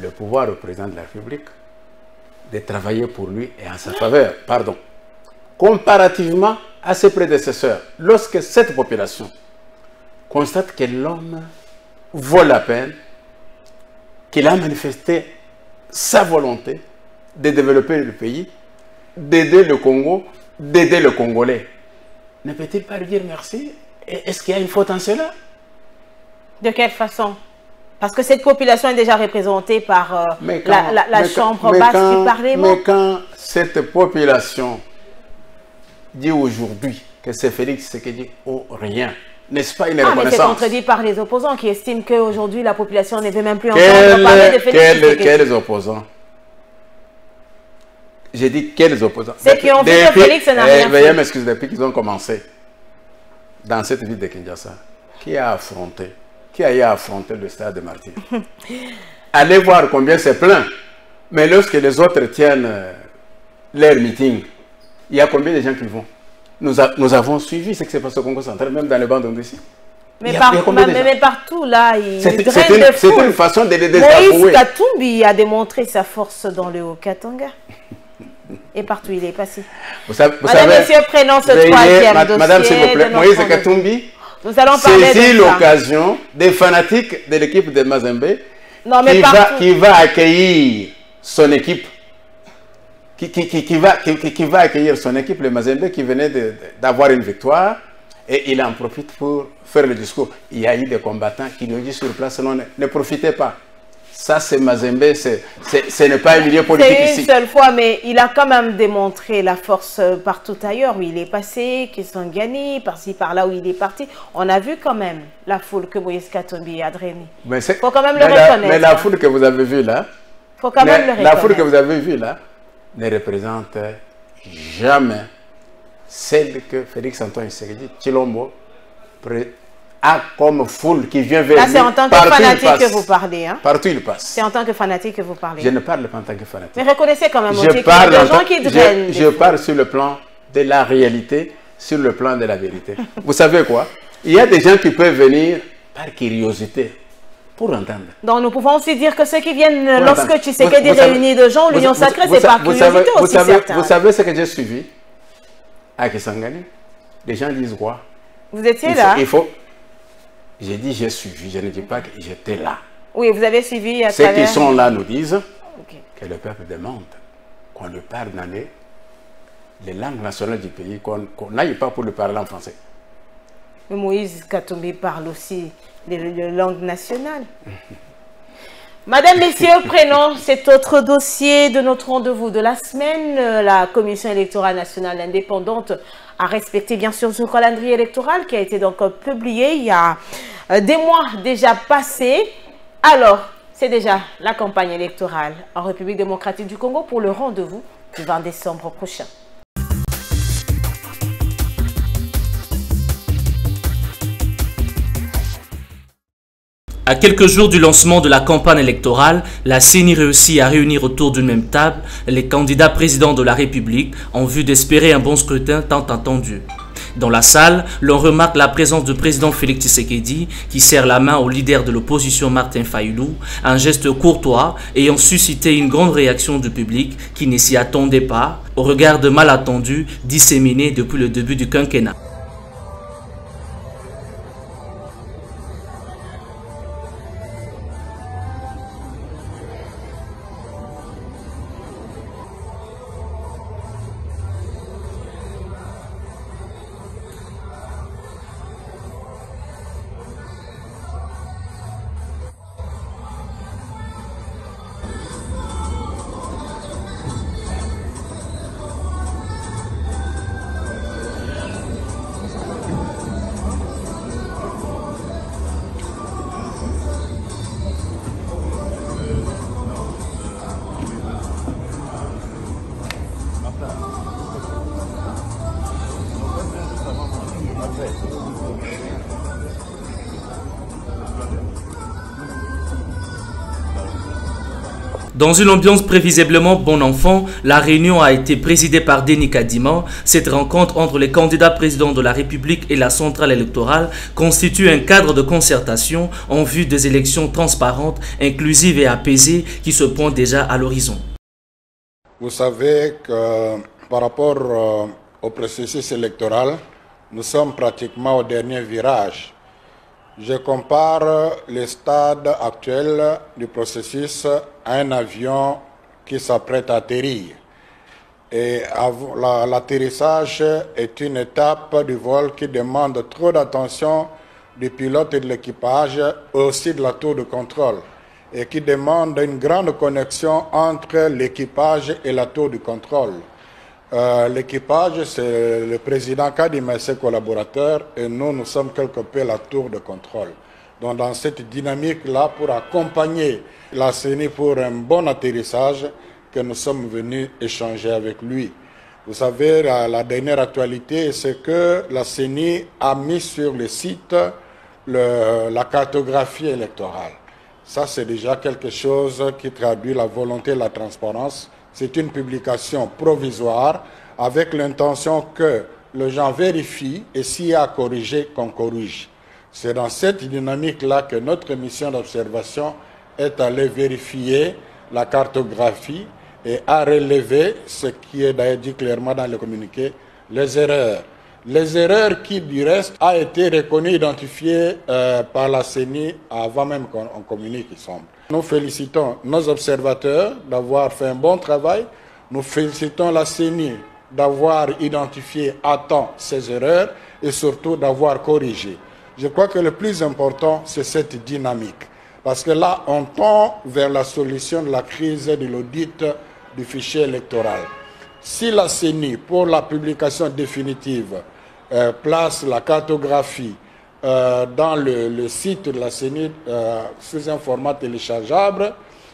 le pouvoir au président de la République de travailler pour lui et en sa faveur, pardon. Comparativement à ses prédécesseurs, lorsque cette population constate que l'homme vaut la peine, qu'il a manifesté sa volonté de développer le pays, d'aider le Congo, d'aider le Congolais, ne peut-il pas lui dire merci? Est-ce qu'il y a une faute en cela? De quelle façon? Parce que cette population est déjà représentée par la chambre basse du Parlement. Mais quand cette population dit aujourd'hui que c'est Félix Tshisekedi ou rien, n'est-ce pas une reconnaissance? Mais c'est contredit par les opposants qui estiment qu'aujourd'hui la population ne veut même plus entendre parler de Félix Tshisekedi. Quels opposants? J'ai dit quels opposants? Ceux qui ont fait que Félix n'a rien fait. Veuillez m'excuser, depuis qu'ils ont commencé dans cette ville de Kinshasa, qui a eu à affronter le stade de Martyrs? Allez voir combien c'est plein. Mais lorsque les autres tiennent leur meeting, il y a combien de gens qui vont? Nous avons suivi ce qui s'est passé au Congo central, même dans les bandes d'ici. Mais partout là, il draine de foule. C'est une façon de les désavouer. Moïse Katumbi a démontré sa force dans le Haut-Katanga. Et partout il est passé. Madame, monsieur, prenons ce troisième dossier. Madame, s'il vous plaît, Moïse Katumbi saisit l'occasion des fanatiques de l'équipe de Mazembe qui va accueillir son équipe. Qui va accueillir son équipe, le Mazembe, qui venait d'avoir une victoire, et il en profite pour faire le discours. Il y a eu des combattants qui lui ont dit sur place, non, ne profitez pas. Ça, c'est Mazembe, ce n'est pas un milieu politique ici. C'est une seule fois, mais il a quand même démontré la force partout ailleurs où il est passé, Kisangani, par-ci, par-là où il est parti. On a vu quand même la foule que Moïse Katumbi a drainée. Il faut quand même le reconnaître. Mais la foule que vous avez vue là, faut quand même le reconnaître. La foule que vous avez vue là, ne représente jamais celle que Félix Antoine Tshisekedi Tshilombo a comme foule qui vient vers lui. Là, c'est en tant que fanatique que vous parlez. Hein? Partout il passe. C'est en tant que fanatique que vous parlez. Je ne parle pas en tant que fanatique. Mais reconnaissez quand même aussi qu'il y a des gens qui drainent. Je parle sur le plan de la réalité, sur le plan de la vérité. Vous savez quoi? Il y a des gens qui peuvent venir par curiosité. Pour entendre. Donc nous pouvons aussi dire que ceux qui viennent lorsque Tshisekedi réunit de gens, l'Union sacrée, c'est par curiosité aussi certains. Vous savez ce que j'ai suivi à Kisangani? Les gens disent quoi? Vous étiez là? J'ai dit j'ai suivi, je ne dis pas que j'étais là. Oui, vous avez suivi à travers... Ceux qui sont là nous disent que le peuple demande qu'on lui parle dans les langues nationales du pays, qu'on n'aille pas pour lui parler en français. Mais Moïse Katumbi parle aussi de langue nationale. Madame, messieurs, prenons cet autre dossier de notre rendez-vous de la semaine. La Commission électorale nationale indépendante a respecté bien sûr ce calendrier électoral qui a été donc publié il y a des mois déjà passés. Alors, c'est déjà la campagne électorale en République démocratique du Congo pour le rendez-vous du 20 décembre prochain. À quelques jours du lancement de la campagne électorale, la CENI réussit à réunir autour d'une même table les candidats présidents de la République en vue d'espérer un bon scrutin tant attendu. Dans la salle, l'on remarque la présence du président Félix Tshisekedi qui serre la main au leader de l'opposition Martin Fayulu, un geste courtois ayant suscité une grande réaction du public qui ne s'y attendait pas, au regard de malentendus disséminés depuis le début du quinquennat. Dans une ambiance prévisiblement bon enfant, la réunion a été présidée par Denis Kadima. Cette rencontre entre les candidats présidents de la République et la centrale électorale constitue un cadre de concertation en vue des élections transparentes, inclusives et apaisées qui se pointent déjà à l'horizon. Vous savez que par rapport au processus électoral, nous sommes pratiquement au dernier virage. Je compare le stade actuel du processus à un avion qui s'apprête à atterrir. Et l'atterrissage est une étape du vol qui demande trop d'attention du pilote et de l'équipage, aussi de la tour de contrôle, et qui demande une grande connexion entre l'équipage et la tour de contrôle. L'équipage, c'est le président Kadima et ses collaborateurs, et nous sommes quelque peu la tour de contrôle. Donc dans cette dynamique-là, pour accompagner la CENI pour un bon atterrissage, que nous sommes venus échanger avec lui. Vous savez, la dernière actualité, c'est que la CENI a mis sur le site la cartographie électorale. Ça, c'est déjà quelque chose qui traduit la volonté de la transparence. C'est une publication provisoire avec l'intention que les gens vérifient et s'il y a à corriger, qu'on corrige. C'est dans cette dynamique-là que notre mission d'observation est allée vérifier la cartographie et a relevé ce qui est d'ailleurs dit clairement dans le communiqué, les erreurs. Les erreurs qui, du reste, a été reconnues, identifiées par la CENI avant même qu'on communique, il semble. Nous félicitons nos observateurs d'avoir fait un bon travail. Nous félicitons la CENI d'avoir identifié à temps ces erreurs et surtout d'avoir corrigé. Je crois que le plus important, c'est cette dynamique. Parce que là, on tend vers la solution de la crise de l'audit du fichier électoral. Si la CENI, pour la publication définitive, place la cartographie dans le site de la CENI sous un format téléchargeable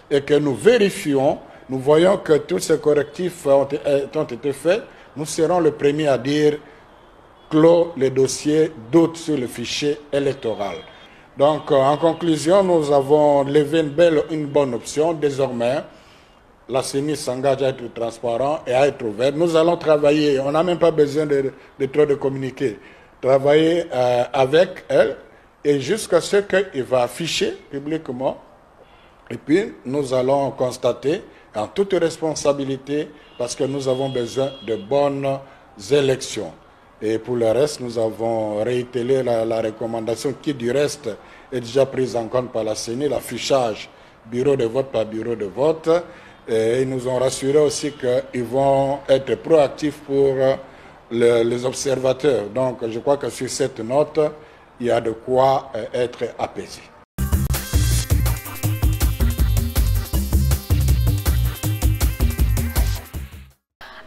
et que nous vérifions, nous voyons que tous ces correctifs ont été faits, nous serons les premiers à dire clos les dossiers, doute sur le fichier électoral. Donc, en conclusion, nous avons levé une bonne option. Désormais, la CENI s'engage à être transparent et à être ouvert. Nous allons travailler, on n'a même pas besoin de trop de communiquer, travailler avec elle et jusqu'à ce qu'elle va afficher publiquement. Et puis, nous allons constater en toute responsabilité parce que nous avons besoin de bonnes élections. Et pour le reste, nous avons réitéré la recommandation qui, du reste, est déjà prise en compte par la CENI, l'affichage bureau de vote par bureau de vote. Et ils nous ont rassuré aussi qu'ils vont être proactifs pour les observateurs. Donc, je crois que sur cette note, il y a de quoi être apaisé.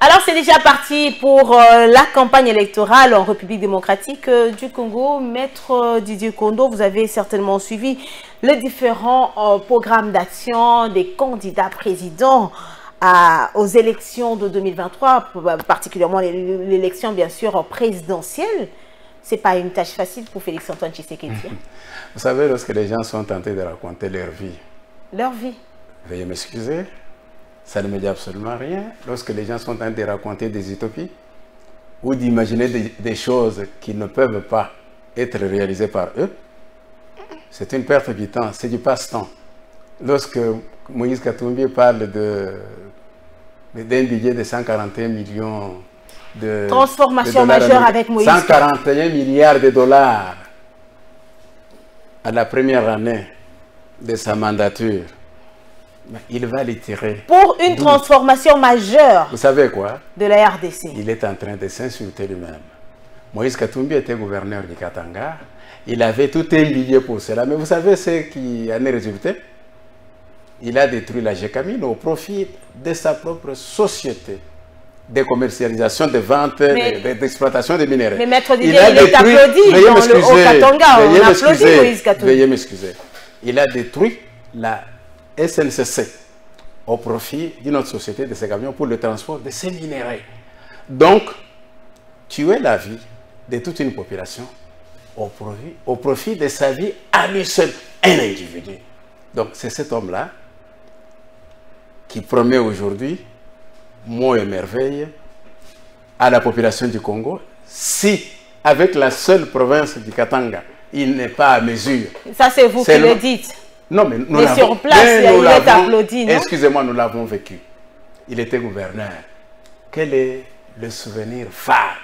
Alors, c'est déjà parti pour la campagne électorale en République démocratique du Congo. Maître Didier Kondo, vous avez certainement suivi les différents programmes d'action des candidats présidents aux élections de 2023, particulièrement l'élection, bien sûr, présidentielle. Ce n'est pas une tâche facile pour Félix-Antoine Tshisekedi. Vous savez, lorsque les gens sont tentés de raconter leur vie. Leur vie. Veuillez m'excuser. Ça ne me dit absolument rien. Lorsque les gens sont en train de raconter des utopies ou d'imaginer des choses qui ne peuvent pas être réalisées par eux, c'est une perte du temps, c'est du passe-temps. Lorsque Moïse Katumbi parle d'un budget de 141 millions de transformation majeure avec Moïse. 141 milliards de dollars à la première année de sa mandature. Il va les tirer. Pour une transformation majeure. Vous savez quoi? De la RDC. Il est en train de s'insulter lui-même. Moïse Katumbi était gouverneur du Katanga. Il avait tout un budget pour cela. Mais vous savez ce qui en est résulté? Il a détruit la GECAMIN au profit de sa propre société de commercialisation, de vente, d'exploitation des minéraux. Mais Maître Didier, il est applaudi dans le Haut-Katanga. On applaudit Moïse Katumbi. Veuillez m'excuser. Il a détruit la SNCC au profit d'une autre société de ces camions pour le transport de ces minéraux. Donc, tuer la vie de toute une population au profit de sa vie à lui seul, un individu. Donc, c'est cet homme-là qui promet aujourd'hui, mots et merveilles, à la population du Congo, si, avec la seule province du Katanga, il n'est pas à mesure. Ça, c'est vous qui le dites. Non, mais nous mais sur place, il est applaudi, non? Excusez-moi, nous l'avons vécu. Il était gouverneur. Quel est le souvenir phare?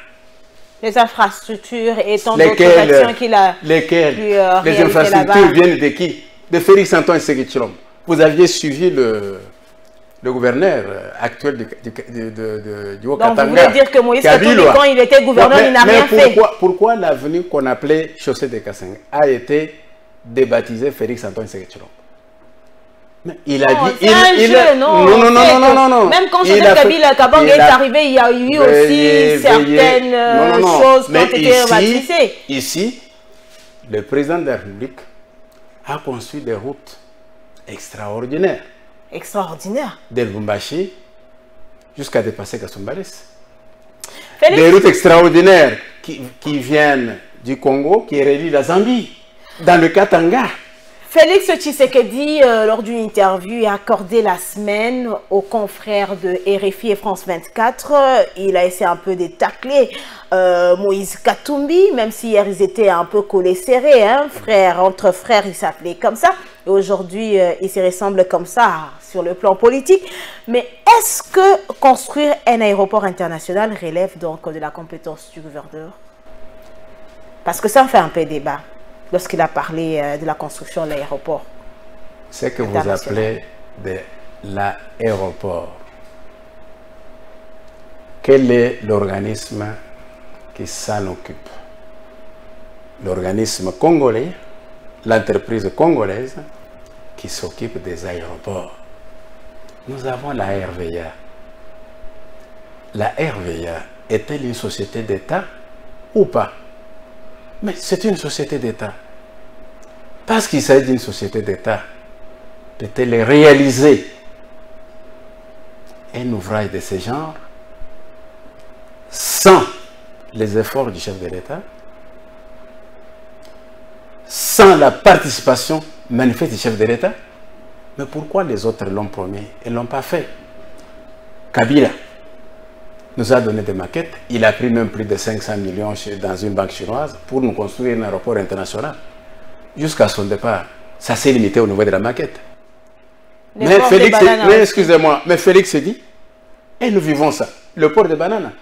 Les infrastructures et tant d'autres actions qu'il a les infrastructures viennent de qui? De Félix Antoine Tshisekedi Tshilombo. Vous aviez suivi le gouverneur actuel du Haut-Katanga. Donc vous voulez dire que Moïse Katumbi, quand il était gouverneur, il n'a rien fait. Pourquoi l'avenue qu'on appelait chaussée de Kassenga a été débaptisée Félix Antoine Tshisekedi Tshilombo? Il a dit... Non. Même quand Joseph Kabila Kabang est arrivé, il y a eu aussi certaines choses qui ont été rebaptisées. Ici, le président de la République a construit des routes extraordinaires. Extraordinaires. De Lubumbashi jusqu'à dépasser Kasumbalès. Des routes extraordinaires qui viennent du Congo, qui relient la Zambie, dans le Katanga. Félix Tshisekedi, lors d'une interview, a accordé la semaine aux confrères de RFI et France 24. Il a essayé un peu de tacler Moïse Katumbi, même si hier ils étaient un peu collés serrés, hein, entre frères, ils s'appelaient comme ça. Et aujourd'hui, ils se ressemblent comme ça sur le plan politique. Mais est-ce que construire un aéroport international relève donc de la compétence du gouverneur? Parce que ça en fait un peu débat lorsqu'il a parlé de la construction de l'aéroport. C'est que vous appelez de l'aéroport. Quel est l'organisme qui s'en occupe? L'organisme congolais, l'entreprise congolaise qui s'occupe des aéroports. Nous avons la RVA. La RVA est-elle une société d'État ou pas? Mais c'est une société d'État. Parce qu'il s'agit d'une société d'État, peut-elle réaliser un ouvrage de ce genre sans les efforts du chef de l'État, sans la participation manifeste du chef de l'État? Mais pourquoi les autres l'ont promis et ne l'ont pas fait? Kabila nous a donné des maquettes. Il a pris même plus de 500 millions dans une banque chinoise pour nous construire un aéroport international. Jusqu'à son départ, ça s'est limité au niveau de la maquette. Mais Félix, excusez-moi, mais Félix s'est dit, et nous vivons ça, le port de bananes.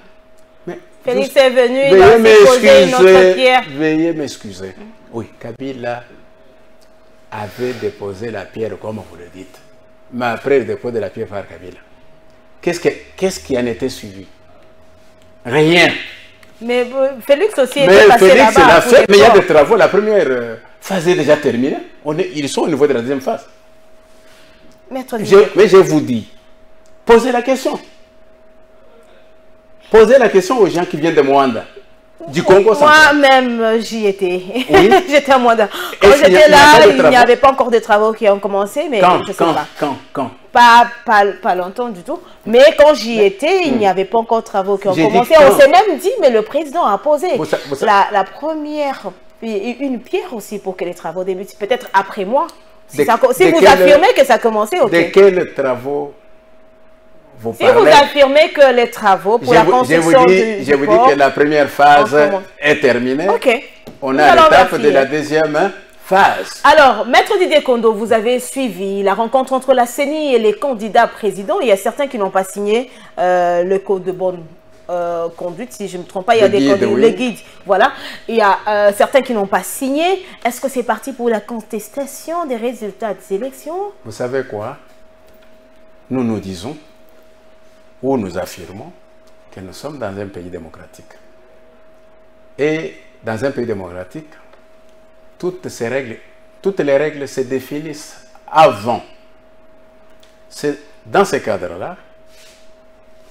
Félix est venu, il a déposé une autre pierre. Veuillez m'excuser. Oui, Kabila avait déposé la pierre, comme vous le dites. Mais après le dépôt de la pierre par Kabila, qu'est-ce qui en était suivi? Rien. Mais Félix aussi était passé là-bas. Mais il y a des travaux. La première phase est déjà terminée. Ils sont au niveau de la deuxième phase. Mais je vous dis, posez la question. Posez la question aux gens qui viennent de Mwanda, du Congo central. Moi-même, j'y étais. Oui. J'étais à Mwanda. Quand j'étais là, il n'y avait pas encore de travaux qui ont commencé, mais je sais pas. Quand Pas longtemps du tout. Mais quand j'y étais, il n'y avait pas encore de travaux qui ont commencé. On s'est même dit, mais le président a posé la première, une pierre aussi pour que les travaux débutent. Peut-être après moi. Si vous affirmez que ça a commencé, ok. De quels travaux vous parlez? Si vous affirmez que les travaux pour la construction je vous dis que la première phase est terminée. Ok. On a l'étape de la deuxième phase. Alors, Maître Didier Kondo, vous avez suivi la rencontre entre la CENI et les candidats présidents. Il y a certains qui n'ont pas signé le code de bonne conduite, si je ne me trompe pas. Il y a des codes, le guide. Voilà. Il y a certains qui n'ont pas signé. Est-ce que c'est parti pour la contestation des résultats des élections? Vous savez quoi? Nous nous disons, ou nous affirmons, que nous sommes dans un pays démocratique. Et dans un pays démocratique, toutes les règles se définissent avant. C'est dans ce cadre-là,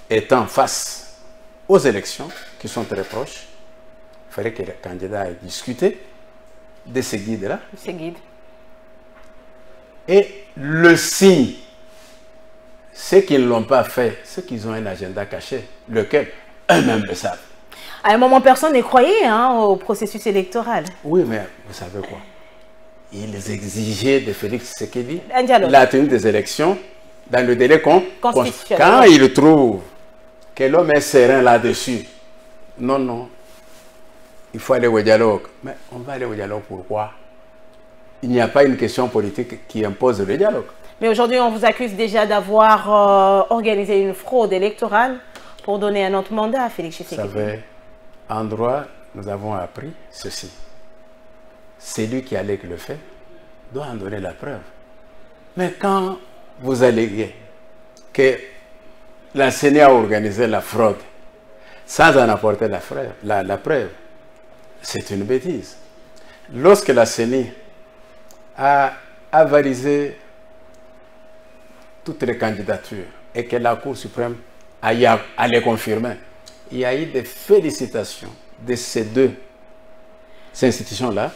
étant face aux élections qui sont très proches, il fallait que les candidats aient discuté de ces guides-là. Ces guides. Et le signe, ceux qui ne l'ont pas fait, ceux qui ont un agenda caché, lequel eux-mêmes le savent. À un moment, personne ne croyait au processus électoral. Oui, mais vous savez quoi? Ils exigeaient de Félix Tshisekedi un dialogue, la tenue des élections dans le délai constitutionnel. Quand il trouve que l'homme est serein là-dessus, non, il faut aller au dialogue. Mais on va aller au dialogue pourquoi? Il n'y a pas une question politique qui impose le dialogue. Mais aujourd'hui, on vous accuse déjà d'avoir organisé une fraude électorale pour donner un autre mandat à Félix Tshisekedi. Vous savez, en droit, nous avons appris ceci. Celui qui allègue le fait doit en donner la preuve. Mais quand vous alléguez que la CENI a organisé la fraude sans en apporter la preuve, c'est une bêtise. Lorsque la CENI a avalisé toutes les candidatures et que la Cour suprême a les confirmer, il y a eu des félicitations de ces deux institutions-là.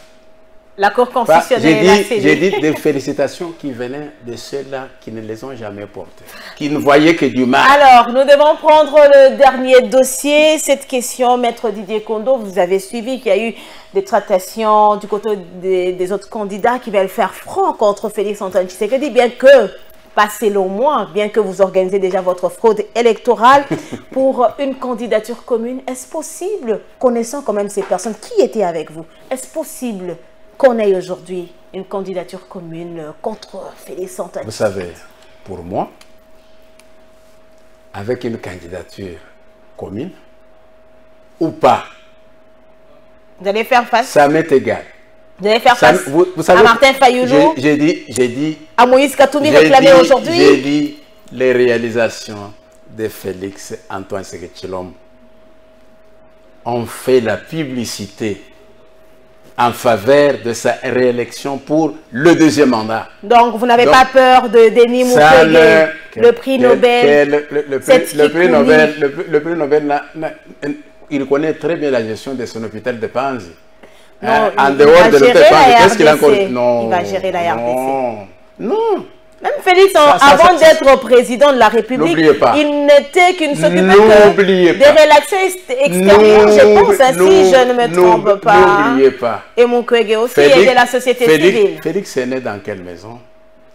La Cour constitutionnelle et la CENI. J'ai dit des félicitations qui venaient de ceux-là qui ne les ont jamais portées, qui ne voyaient que du mal. Alors, nous devons prendre le dernier dossier. Cette question, Maître Didier Kondo, vous avez suivi qu'il y a eu des tractations du côté des autres candidats qui veulent faire front contre Félix Antoine Tshisekedi, bien que, pas selon moi, bien que vous organisez déjà votre fraude électorale pour une candidature commune. Est-ce possible, connaissant quand même ces personnes qui étaient avec vous, est-ce possible qu'on ait aujourd'hui une candidature commune contre Félix Antoine? Vous savez, pour moi, avec une candidature commune ou pas, vous allez faire face? Ça m'est égal. Vous allez faire face vous savez, à Martin Fayoulou? J'ai dit... À Moïse Katoumi réclamé aujourd'hui? J'ai dit les réalisations de Félix Antoine Tshisekedi ont fait la publicité en faveur de sa réélection pour le deuxième mandat. Donc, vous n'avez pas peur de Denis Mukwege, le prix Nobel? Le prix Nobel, il connaît très bien la gestion de son hôpital de Panzi. En dehors de l'hôpital de Panzi, qu'est-ce qu'il a encore? Non. Il va gérer la RDC. Non. Même Félix, avant d'être président de la République, il n'était qu'une s'occupait des relations extérieures, je pense, si je ne me trompe pas. N'oubliez pas. Et Mukwege aussi est de la société civile. Félix est né dans quelle maison?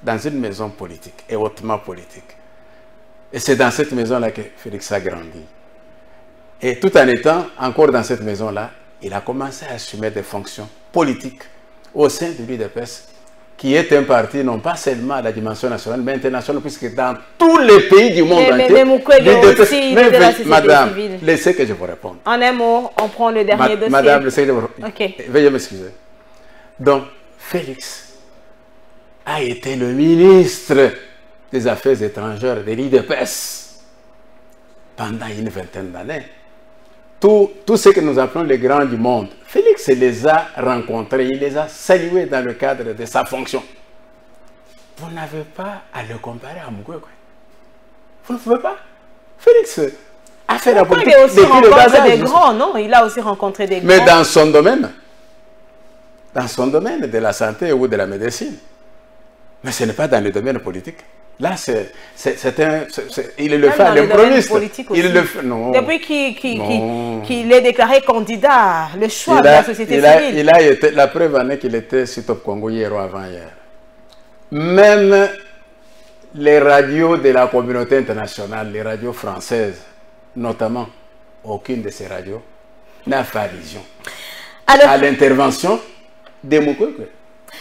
Dans une maison politique, et hautement politique. Et c'est dans cette maison-là que Félix a grandi. Et tout en étant encore dans cette maison-là, il a commencé à assumer des fonctions politiques au sein de l'UDPS, qui est un parti non pas seulement à la dimension nationale, mais internationale, puisque dans tous les pays du monde entier... Mais Mukwege aussi de la société madame, civile. Laissez que je vous réponde. En un mot, on prend le dernier dossier. Madame, laissez que je vous réponde. Okay. Veuillez m'excuser. Donc, Félix a été le ministre des Affaires étrangères de l'UDPS pendant une vingtaine d'années. Tout ce que nous appelons les grands du monde, Félix les a rencontrés, il les a salués dans le cadre de sa fonction. Vous n'avez pas à le comparer à Mukwege. Vous ne pouvez pas. Félix a fait la politique depuis le bas âge. Des grands, non? Il a aussi rencontré des grands. Mais dans son domaine de la santé ou de la médecine. Mais ce n'est pas dans le domaine politique. Là, il est le fait à l'improviste. Non. Depuis qu'il est déclaré candidat, le choix de la société civile. Il a été, la preuve en est qu'il était sur Top Congo hier ou avant-hier. Même les radios de la communauté internationale, les radios françaises, notamment, aucune de ces radios n'a fait allusion à l'intervention de Mukwege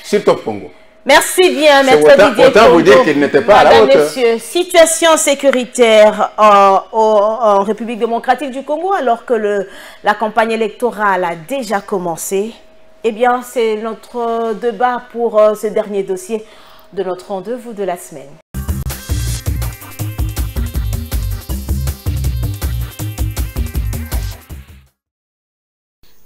sur Top Congo. Merci bien, Maître Didier Kondo. Autant vous dire qu'il n'était pas à la hauteur. Messieurs, situation sécuritaire en République démocratique du Congo, alors que la campagne électorale a déjà commencé. Eh bien, c'est notre débat pour ce dernier dossier de notre rendez-vous de la semaine.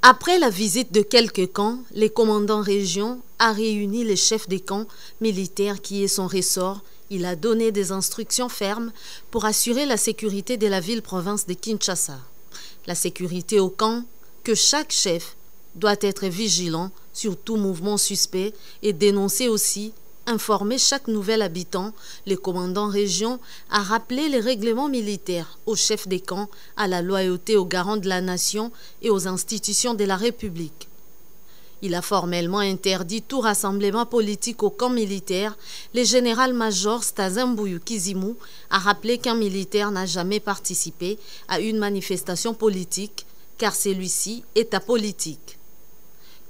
Après la visite de quelques camps, les commandants régions a réuni les chefs des camps militaires qui est son ressort. Il a donné des instructions fermes pour assurer la sécurité de la ville-province de Kinshasa. La sécurité au camp, que chaque chef doit être vigilant sur tout mouvement suspect et dénoncer aussi, informer chaque nouvel habitant. Le commandant région a rappelé les règlements militaires aux chefs des camps, à la loyauté aux garants de la nation et aux institutions de la République. Il a formellement interdit tout rassemblement politique au camp militaire. Le général-major Stazambuyu Kizimu a rappelé qu'un militaire n'a jamais participé à une manifestation politique, car celui-ci est apolitique.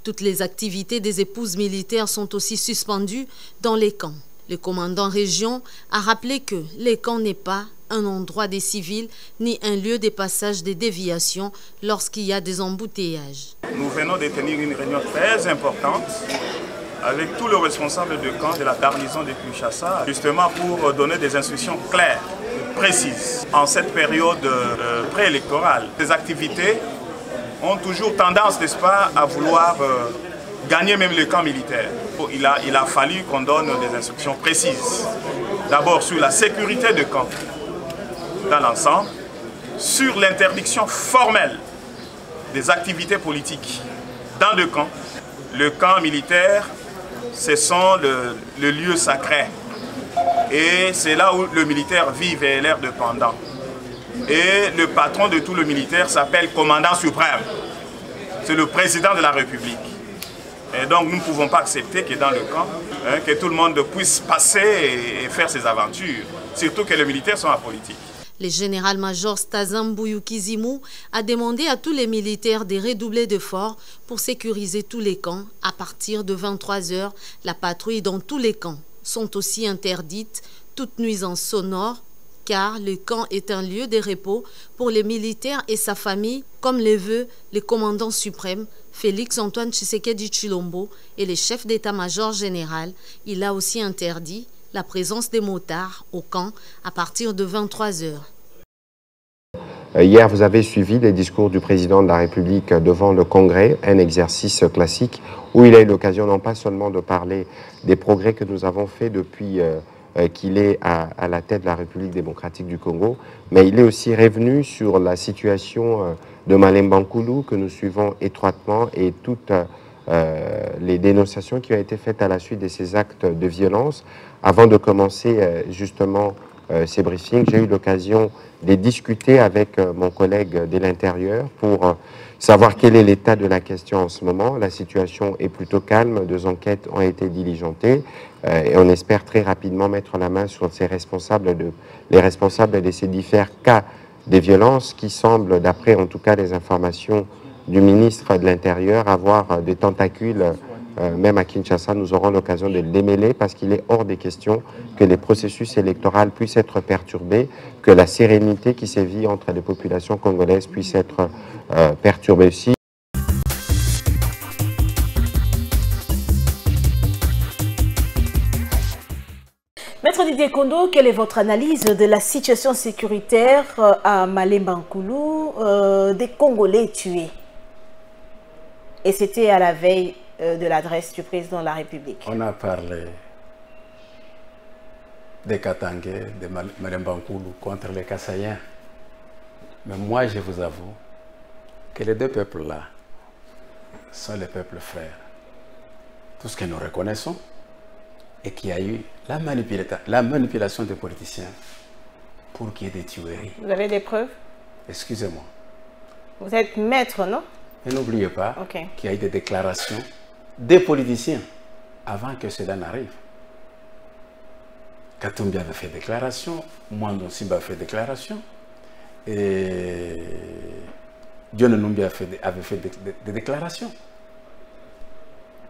Toutes les activités des épouses militaires sont aussi suspendues dans les camps. Le commandant région a rappelé que les camps n'est pas un endroit des civils ni un lieu de passage des déviations lorsqu'il y a des embouteillages. Nous venons de tenir une réunion très importante avec tous les responsables de camp de la garnison de Kinshasa, justement pour donner des instructions claires, précises. En cette période préélectorale, les activités ont toujours tendance, n'est-ce pas, à vouloir gagner même le camp militaire. Il a fallu qu'on donne des instructions précises. D'abord sur la sécurité de camp dans l'ensemble, sur l'interdiction formelle des activités politiques dans le camp. Le camp militaire, ce sont le lieu sacré. Et c'est là où le militaire vit et est l'air de pendant. Et le patron de tout le militaire s'appelle commandant suprême. C'est le président de la République. Et donc nous ne pouvons pas accepter que dans le camp, que tout le monde puisse passer et faire ses aventures. Surtout que les militaires sont apolitiques. Le général-major Stazambuyu Kizimu a demandé à tous les militaires de redoubler d'efforts pour sécuriser tous les camps. À partir de 23 h, la patrouille dans tous les camps sont aussi interdites, toute nuisance sonore, car le camp est un lieu de repos pour les militaires et sa famille, comme le veut le commandant suprême Félix-Antoine Tshisekedi Tshilombo et le chef d'état-major général. Il a aussi interdit la présence des motards au camp à partir de 23 h. Hier, vous avez suivi les discours du président de la République devant le Congrès, un exercice classique où il a eu l'occasion non pas seulement de parler des progrès que nous avons faits depuis qu'il est à la tête de la République démocratique du Congo, mais il est aussi revenu sur la situation de Malemba Nkulu que nous suivons étroitement et toutes les dénonciations qui ont été faites à la suite de ces actes de violence. Avant de commencer justement ces briefings, j'ai eu l'occasion de discuter avec mon collègue de l'Intérieur pour savoir quel est l'état de la question en ce moment. La situation est plutôt calme, 2 enquêtes ont été diligentées et on espère très rapidement mettre la main sur les responsables de ces différents cas de violences qui semblent, d'après en tout cas les informations du ministre de l'Intérieur, avoir des tentacules. Même à Kinshasa, nous aurons l'occasion de le démêler parce qu'il est hors des questions que les processus électoraux puissent être perturbés, que la sérénité qui sévit entre les populations congolaises puisse être perturbée aussi. Maître Didier Kondo, quelle est votre analyse de la situation sécuritaire à Malemba Nkulu, des Congolais tués? Et c'était à la veille de l'adresse du président de la République. On a parlé des Katangais, de Malemba Nkulu contre les Kassaïens. Mais moi, je vous avoue que les deux peuples-là sont les peuples frères. Tout ce que nous reconnaissons est qu'il y a eu la manipulation des politiciens pour qu'il y ait des tueries. Vous avez des preuves? Excusez-moi. Vous êtes maître, non? Et n'oubliez pas qu'il y a eu des déclarations des politiciens avant que cela n'arrive. Katumbi avait fait déclaration, Mwando Simba a fait déclaration, et John Numbi avait fait des déclarations.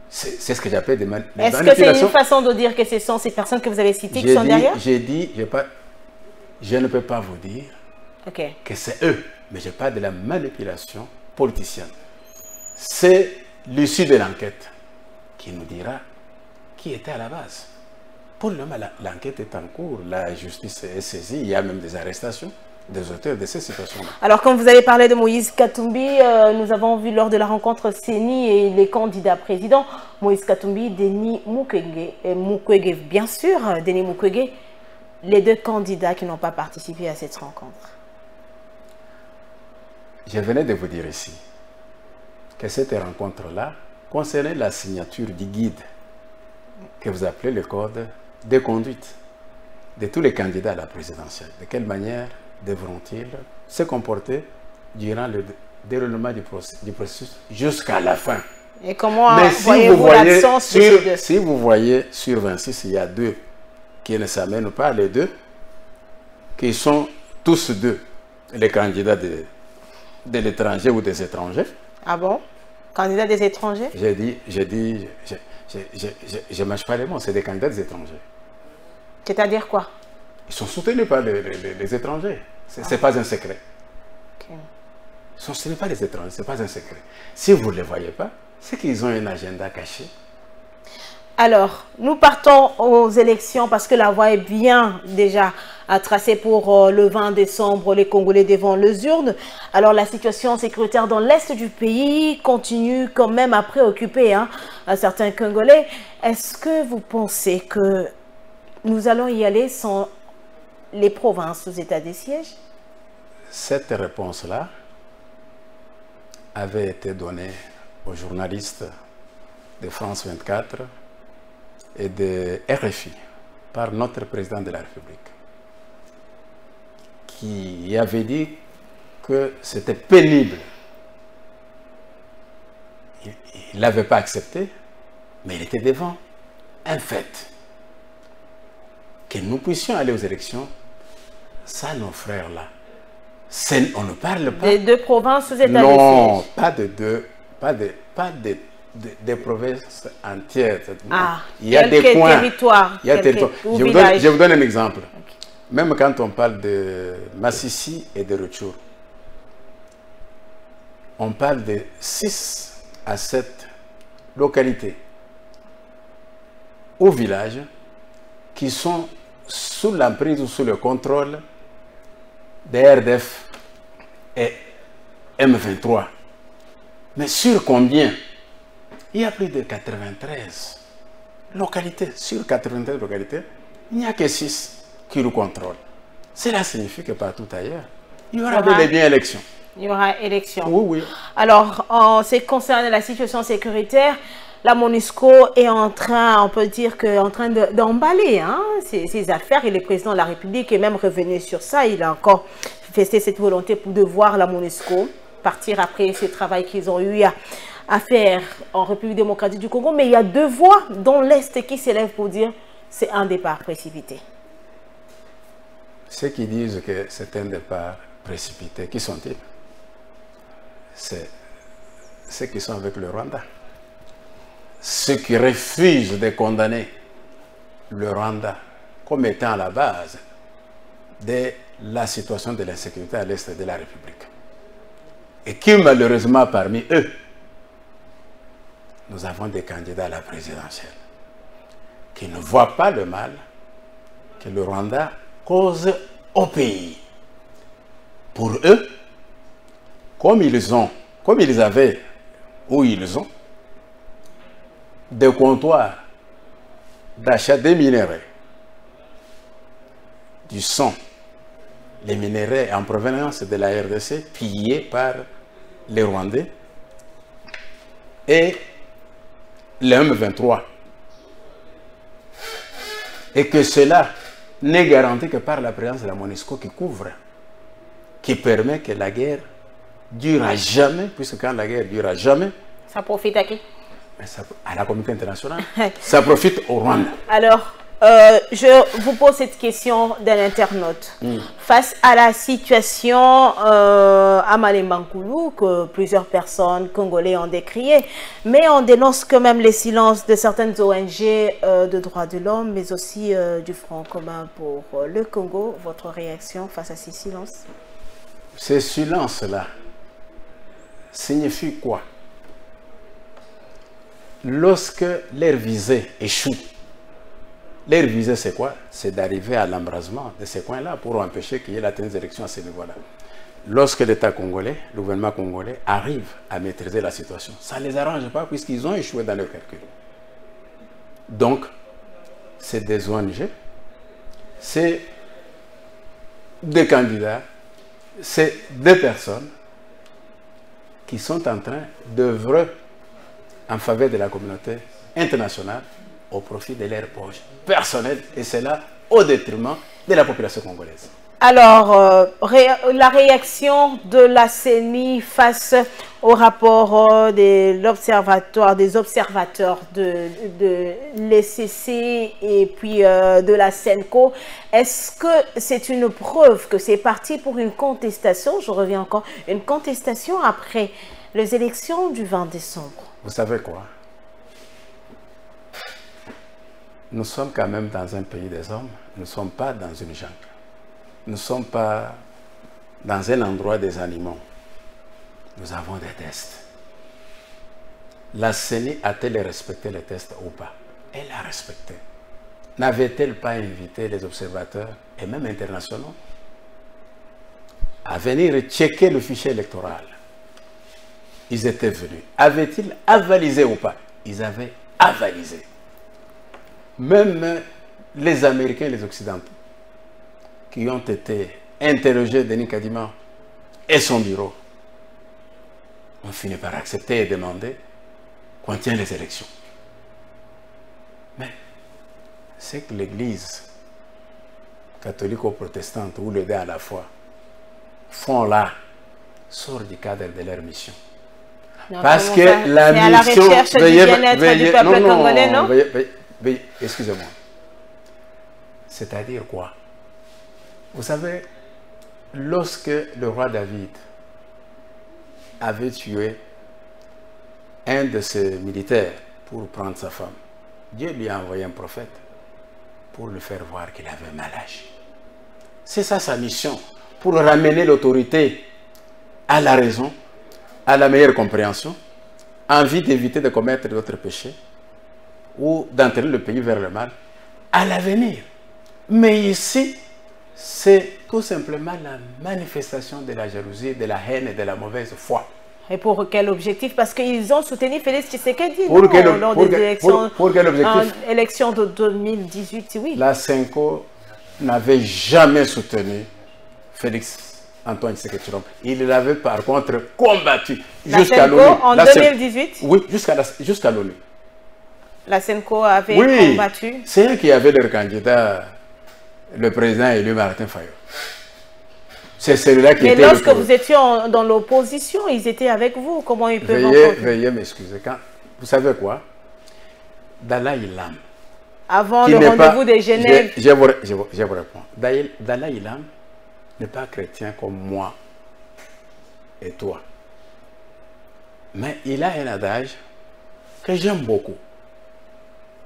C'est ce que j'appelle des manipulations. Est-ce que c'est une façon de dire que ce sont ces personnes que vous avez citées qui sont derrière? J'ai dit, je ne peux pas vous dire que c'est eux, mais je parle de la manipulation politicienne. C'est l'issue de l'enquête qui nous dira qui était à la base. Pour le moment, l'enquête est en cours, la justice est saisie, il y a même des arrestations des auteurs de ces situations-là. Alors, comme vous avez parlé de Moïse Katumbi, nous avons vu lors de la rencontre CENI et les candidats présidents, Moïse Katumbi, Denis Mukwege, bien sûr, Denis Mukwege, les deux candidats qui n'ont pas participé à cette rencontre. Je venais de vous dire ici que cette rencontre-là concernait la signature du guide que vous appelez le code de conduite de tous les candidats à la présidentielle. De quelle manière devront-ils se comporter durant le déroulement du processus jusqu'à la fin? Et comment si vous voyez si vous voyez sur 26, il y a 2 qui ne s'amènent pas, les 2, qui sont tous 2 les candidats de l'étranger ou des étrangers. Ah bon? Candidats des étrangers? Je ne mâche pas les mots, c'est des candidats des étrangers. C'est-à-dire quoi? Ils sont soutenus par les étrangers. Ce n'est pas un secret. Okay. Ils sont soutenus par les étrangers, ce n'est pas un secret. Si vous ne les voyez pas, c'est qu'ils ont un agenda caché. Alors, nous partons aux élections parce que la voie est bien déjà tracée pour le 20 décembre, les Congolais devant les urnes. Alors, la situation sécuritaire dans l'est du pays continue quand même à préoccuper certains Congolais. Est-ce que vous pensez que nous allons y aller sans les provinces sous état de siège? Cette réponse-là avait été donnée aux journalistes de France 24 et de RFI par notre président de la République, qui avait dit que c'était pénible. Il ne l'avait pas accepté, mais il était devant un fait. Que nous puissions aller aux élections, ça, nos frères-là, on ne parle pas... Des 2 provinces sous état de siège. Non, pas de 2, des provinces entières. Ah, il y a des coins. Territoires. Je vous donne un exemple. Okay. Même quand on parle de Massissi et de Rutshuru, on parle de 6 à 7 localités ou villages qui sont sous l'emprise ou sous le contrôle des RDF et M23. Mais sur combien? Il y a plus de 93 localités. Sur 93 localités, il n'y a que 6 qui nous contrôlent. Cela signifie que partout ailleurs, il y aura bel et bien élection. Il y aura élection. Oui, oui. Alors, en ce qui concerne la situation sécuritaire, la MONUSCO est en train, on peut dire en train d'emballer ses affaires, et le président de la République est même revenu sur ça. Il a encore manifesté cette volonté de voir la MONUSCO partir après ce travail qu'ils ont eu à faire en République démocratique du Congo. Mais il y a 2 voix dans l'Est qui s'élèvent pour dire c'est un départ précipité. Ceux qui disent que c'est un départ précipité, qui sont-ils? C'est ceux qui sont avec le Rwanda. Ceux qui refusent de condamner le Rwanda comme étant à la base de la situation de l'insécurité à l'est de la République. Et qui, malheureusement, parmi eux, nous avons des candidats à la présidentielle qui ne voient pas le mal que le Rwanda cause au pays. Pour eux, comme ils avaient, ou ils ont, des comptoirs d'achat des minéraux, du sang, les minéraux en provenance de la RDC pillés par les Rwandais et les M23. Et que cela n'est garanti que par la présence de la MONUSCO qui couvre, qui permet que la guerre dure à jamais, puisque quand la guerre dure à jamais... Ça profite à qui? À la communauté internationale. Ça profite au Rwanda. Alors, je vous pose cette question d'un internaute. Face à la situation à Malembankoulou, que plusieurs personnes congolais ont décrié, mais on dénonce quand même les silences de certaines ONG de droits de l'homme, mais aussi du Front commun pour le Congo. Votre réaction face à ces silences? Ces silences-là signifient quoi? Lorsque leur visée échoue, leur visée c'est quoi? C'est d'arriver à l'embrasement de ces coins-là pour empêcher qu'il y ait la tenue d'élection à ce niveau-là. Lorsque l'État congolais, le gouvernement congolais arrive à maîtriser la situation, ça ne les arrange pas puisqu'ils ont échoué dans leur calcul. Donc, c'est des ONG, c'est des candidats, c'est des personnes qui sont en train d'œuvrer en faveur de la communauté internationale au profit de leurs poches personnelles, et c'est là au détriment de la population congolaise. Alors, la réaction de la CENI face au rapport de l'observatoire, des observateurs de l'ECC et puis de la SENCO, est-ce que c'est une preuve que c'est parti pour une contestation, je reviens encore, une contestation après les élections du 20 décembre? Vous savez quoi? Nous sommes quand même dans un pays des hommes, nous ne sommes pas dans une jungle. Nous ne sommes pas dans un endroit des animaux. Nous avons des tests. La CENI a-t-elle respecté les tests ou pas? Elle a respecté. N'avait-elle pas invité les observateurs, et même internationaux, à venir checker le fichier électoral? Ils étaient venus. Avaient-ils avalisé ou pas? Ils avaient avalisé. Même les Américains et les Occidentaux, qui ont été interrogés, Denis Kadima et son bureau, ont fini par accepter et demander qu'on tienne les élections. Mais c'est que l'Église catholico-protestante ou les deux à la fois font là, sort du cadre de leur mission. Non, parce que ça, la mission... à la recherche du bien-être du peuple congolais, non? Excusez-moi. C'est-à-dire quoi? Vous savez, lorsque le roi David avait tué un de ses militaires pour prendre sa femme, Dieu lui a envoyé un prophète pour lui faire voir qu'il avait mal agi. C'est ça sa mission, pour ramener l'autorité à la raison, à la meilleure compréhension, envie d'éviter de commettre d'autres péchés ou d'entraîner le pays vers le mal à l'avenir. Mais ici, c'est tout simplement la manifestation de la jalousie, de la haine et de la mauvaise foi. Et pour quel objectif? Parce qu'ils ont soutenu Félix Tshisekedi lors des élections, pour quel objectif? Élections de 2018, oui. La SENCO n'avait jamais soutenu Félix Antoine Tshisekedi. Il l'avait par contre combattu jusqu'à l'ONU. En 2018? Oui, jusqu'à l'ONU. La SENCO avait combattu? C'est eux qui avaient leur candidat, le président élu Martin Fayot. C'est celui-là qui était... Mais lorsque vous étiez dans l'opposition, ils étaient avec vous. Comment ils peuvent... Veuillez m'excuser. Vous savez quoi? Dalai Lama. Avant le rendez-vous de Genève. Je vous réponds. Dalai Lama n'est pas chrétien comme moi et toi. Mais il a un adage que j'aime beaucoup,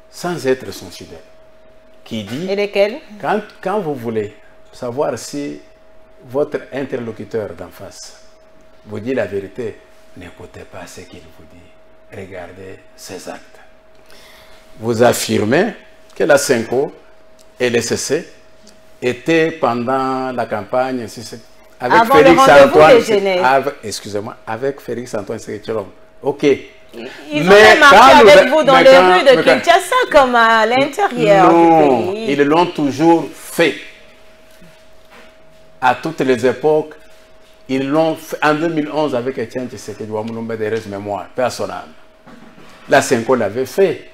sans être son fidèle, qui dit... Et lesquels? Quand vous voulez savoir si votre interlocuteur d'en face vous dit la vérité, n'écoutez pas ce qu'il vous dit, regardez ses actes. Vous affirmez que la SENCO et l'ECC étaient pendant la campagne avec avant Félix Antoine, excusez-moi, avec Félix Antoine Tshisekedi. Ok. Ils ont même marché avec vous dans les rues de Kinshasa comme à l'intérieur du pays. Ils l'ont toujours fait. À toutes les époques, ils l'ont fait en 2011 avec Etienne Tshisekedi, de mémoire, personnelle. La SENCO l'avait fait.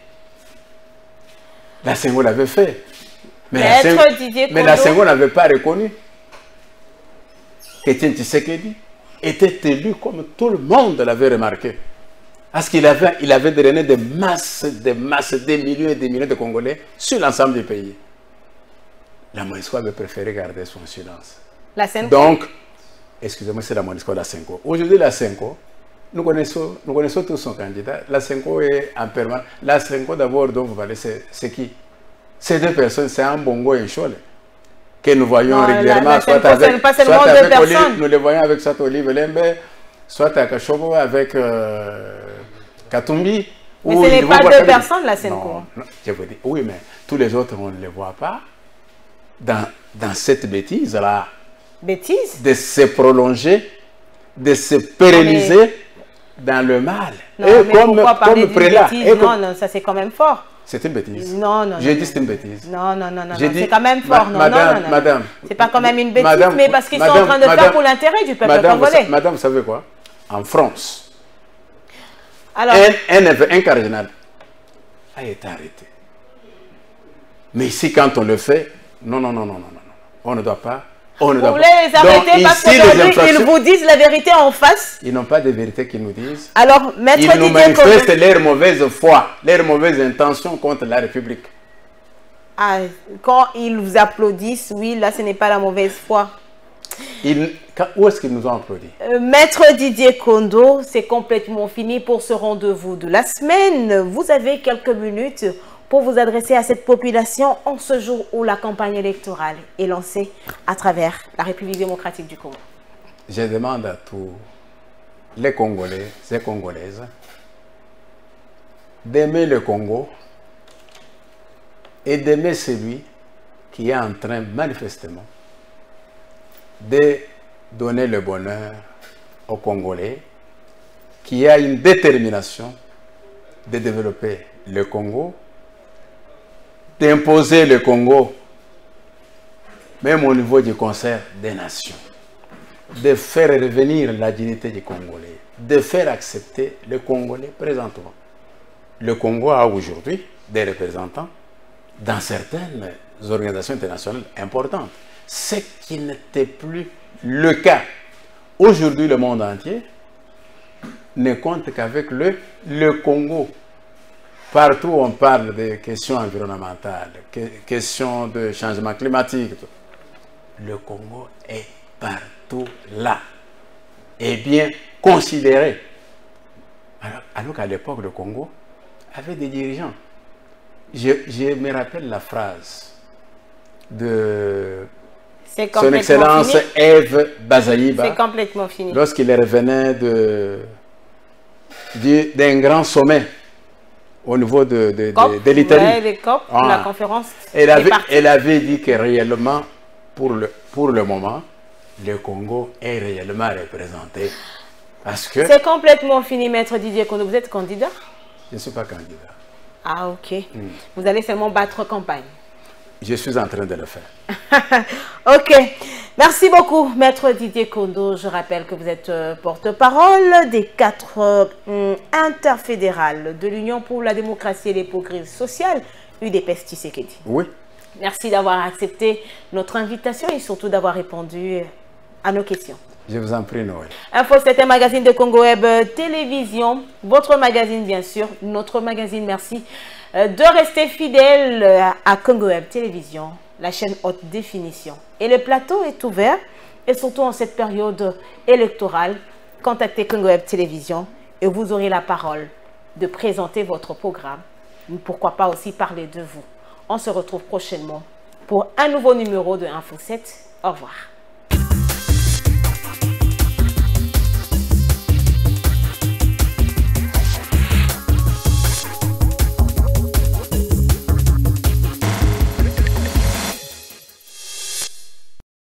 La SENCO l'avait fait. Mais la SENCO n'avait pas reconnu qu'Etienne Tshisekedi était élu comme tout le monde l'avait remarqué. Parce qu'il avait drainé des masses, des millions et des millions de Congolais sur l'ensemble du pays. La MONUSCO avait préféré garder son silence. La SENCO. Donc, excusez-moi, c'est la MONUSCO de la SENCO. Aujourd'hui, la SENCO, nous connaissons tous son candidat. La SENCO est en permanence. La SENCO, d'abord, dont vous parlez, c'est qui? Ces deux personnes, c'est un Bongo et un Chole que nous voyons régulièrement, soit avec Olive, nous les voyons avec soit Olive Lembe, soit à Kachobo avec Katumbi. Mais ce n'est pas deux personnes, la SENCO. Non, je vous dis, oui, mais tous les autres, on ne les voit pas dans cette bêtise-là. Bêtise? De se prolonger, de se pérenniser dans le mal. Non, et mais pourquoi parler d'une bêtise? Non, ça c'est quand même fort. C'est une bêtise. Non, non. J'ai dit c'est une bêtise. Non, c'est quand même fort. Madame. C'est pas quand même une bêtise, mais parce qu'ils sont en train de faire pour l'intérêt du peuple congolais. Madame, vous savez quoi? En France, alors, un cardinal a été arrêté. Mais ici, quand on le fait, non. On ne doit pas Vous voulez les arrêter parce qu'aujourd'hui, ils vous disent la vérité en face? Ils n'ont pas de vérité qu'ils nous disent. Alors, Maître Didier Kondo... Ils nous manifestent leur mauvaise foi, leur mauvaise intention contre la République. Ah, quand ils vous applaudissent, oui, là, ce n'est pas la mauvaise foi. Où est-ce qu'ils nous ont applaudi? Maître Didier Kondo, c'est complètement fini pour ce rendez-vous de la semaine. Vous avez quelques minutes pour vous adresser à cette population en ce jour où la campagne électorale est lancée à travers la République démocratique du Congo. Je demande à tous les Congolais et Congolaises d'aimer le Congo et d'aimer celui qui est en train manifestement de donner le bonheur aux Congolais, qui a une détermination de développer le Congo, d'imposer le Congo, même au niveau du concert des nations, de faire revenir la dignité des Congolais, de faire accepter le Congolais présentement. Le Congo a aujourd'hui des représentants dans certaines organisations internationales importantes, ce qui n'était plus le cas. Aujourd'hui, le monde entier ne compte qu'avec le Congo. Partout, on parle de questions environnementales, questions de changement climatique. Le Congo est partout là et bien considéré. Alors qu'à l'époque, le Congo avait des dirigeants. Je me rappelle la phrase de Son Excellence Ève Bazaïba. C'est complètement fini. Lorsqu'il revenait d'un grand sommet au niveau de l'Italie. La conférence. Elle avait dit que réellement, pour le moment, le Congo est réellement représenté. C'est complètement fini, Maître Didier Kondo. Vous êtes candidat? Je ne suis pas candidat. Ah, ok. Vous allez seulement battre campagne. Je suis en train de le faire. Ok. Merci beaucoup, Maître Didier Kondo. Je rappelle que vous êtes porte-parole des 4 interfédérales de l'Union pour la démocratie et les progrès sociaux, UDPS Tshisekedi. Oui. Merci d'avoir accepté notre invitation et surtout d'avoir répondu à nos questions. Je vous en prie, Noël. Info, c'était un magazine de Congo Web Télévision. Votre magazine, bien sûr. Notre magazine, merci de rester fidèle à Congo Web Télévision, la chaîne haute définition. Et le plateau est ouvert. Et surtout en cette période électorale, contactez Congo Web Télévision et vous aurez la parole de présenter votre programme. Pourquoi pas aussi parler de vous. On se retrouve prochainement pour un nouveau numéro de Info 7. Au revoir.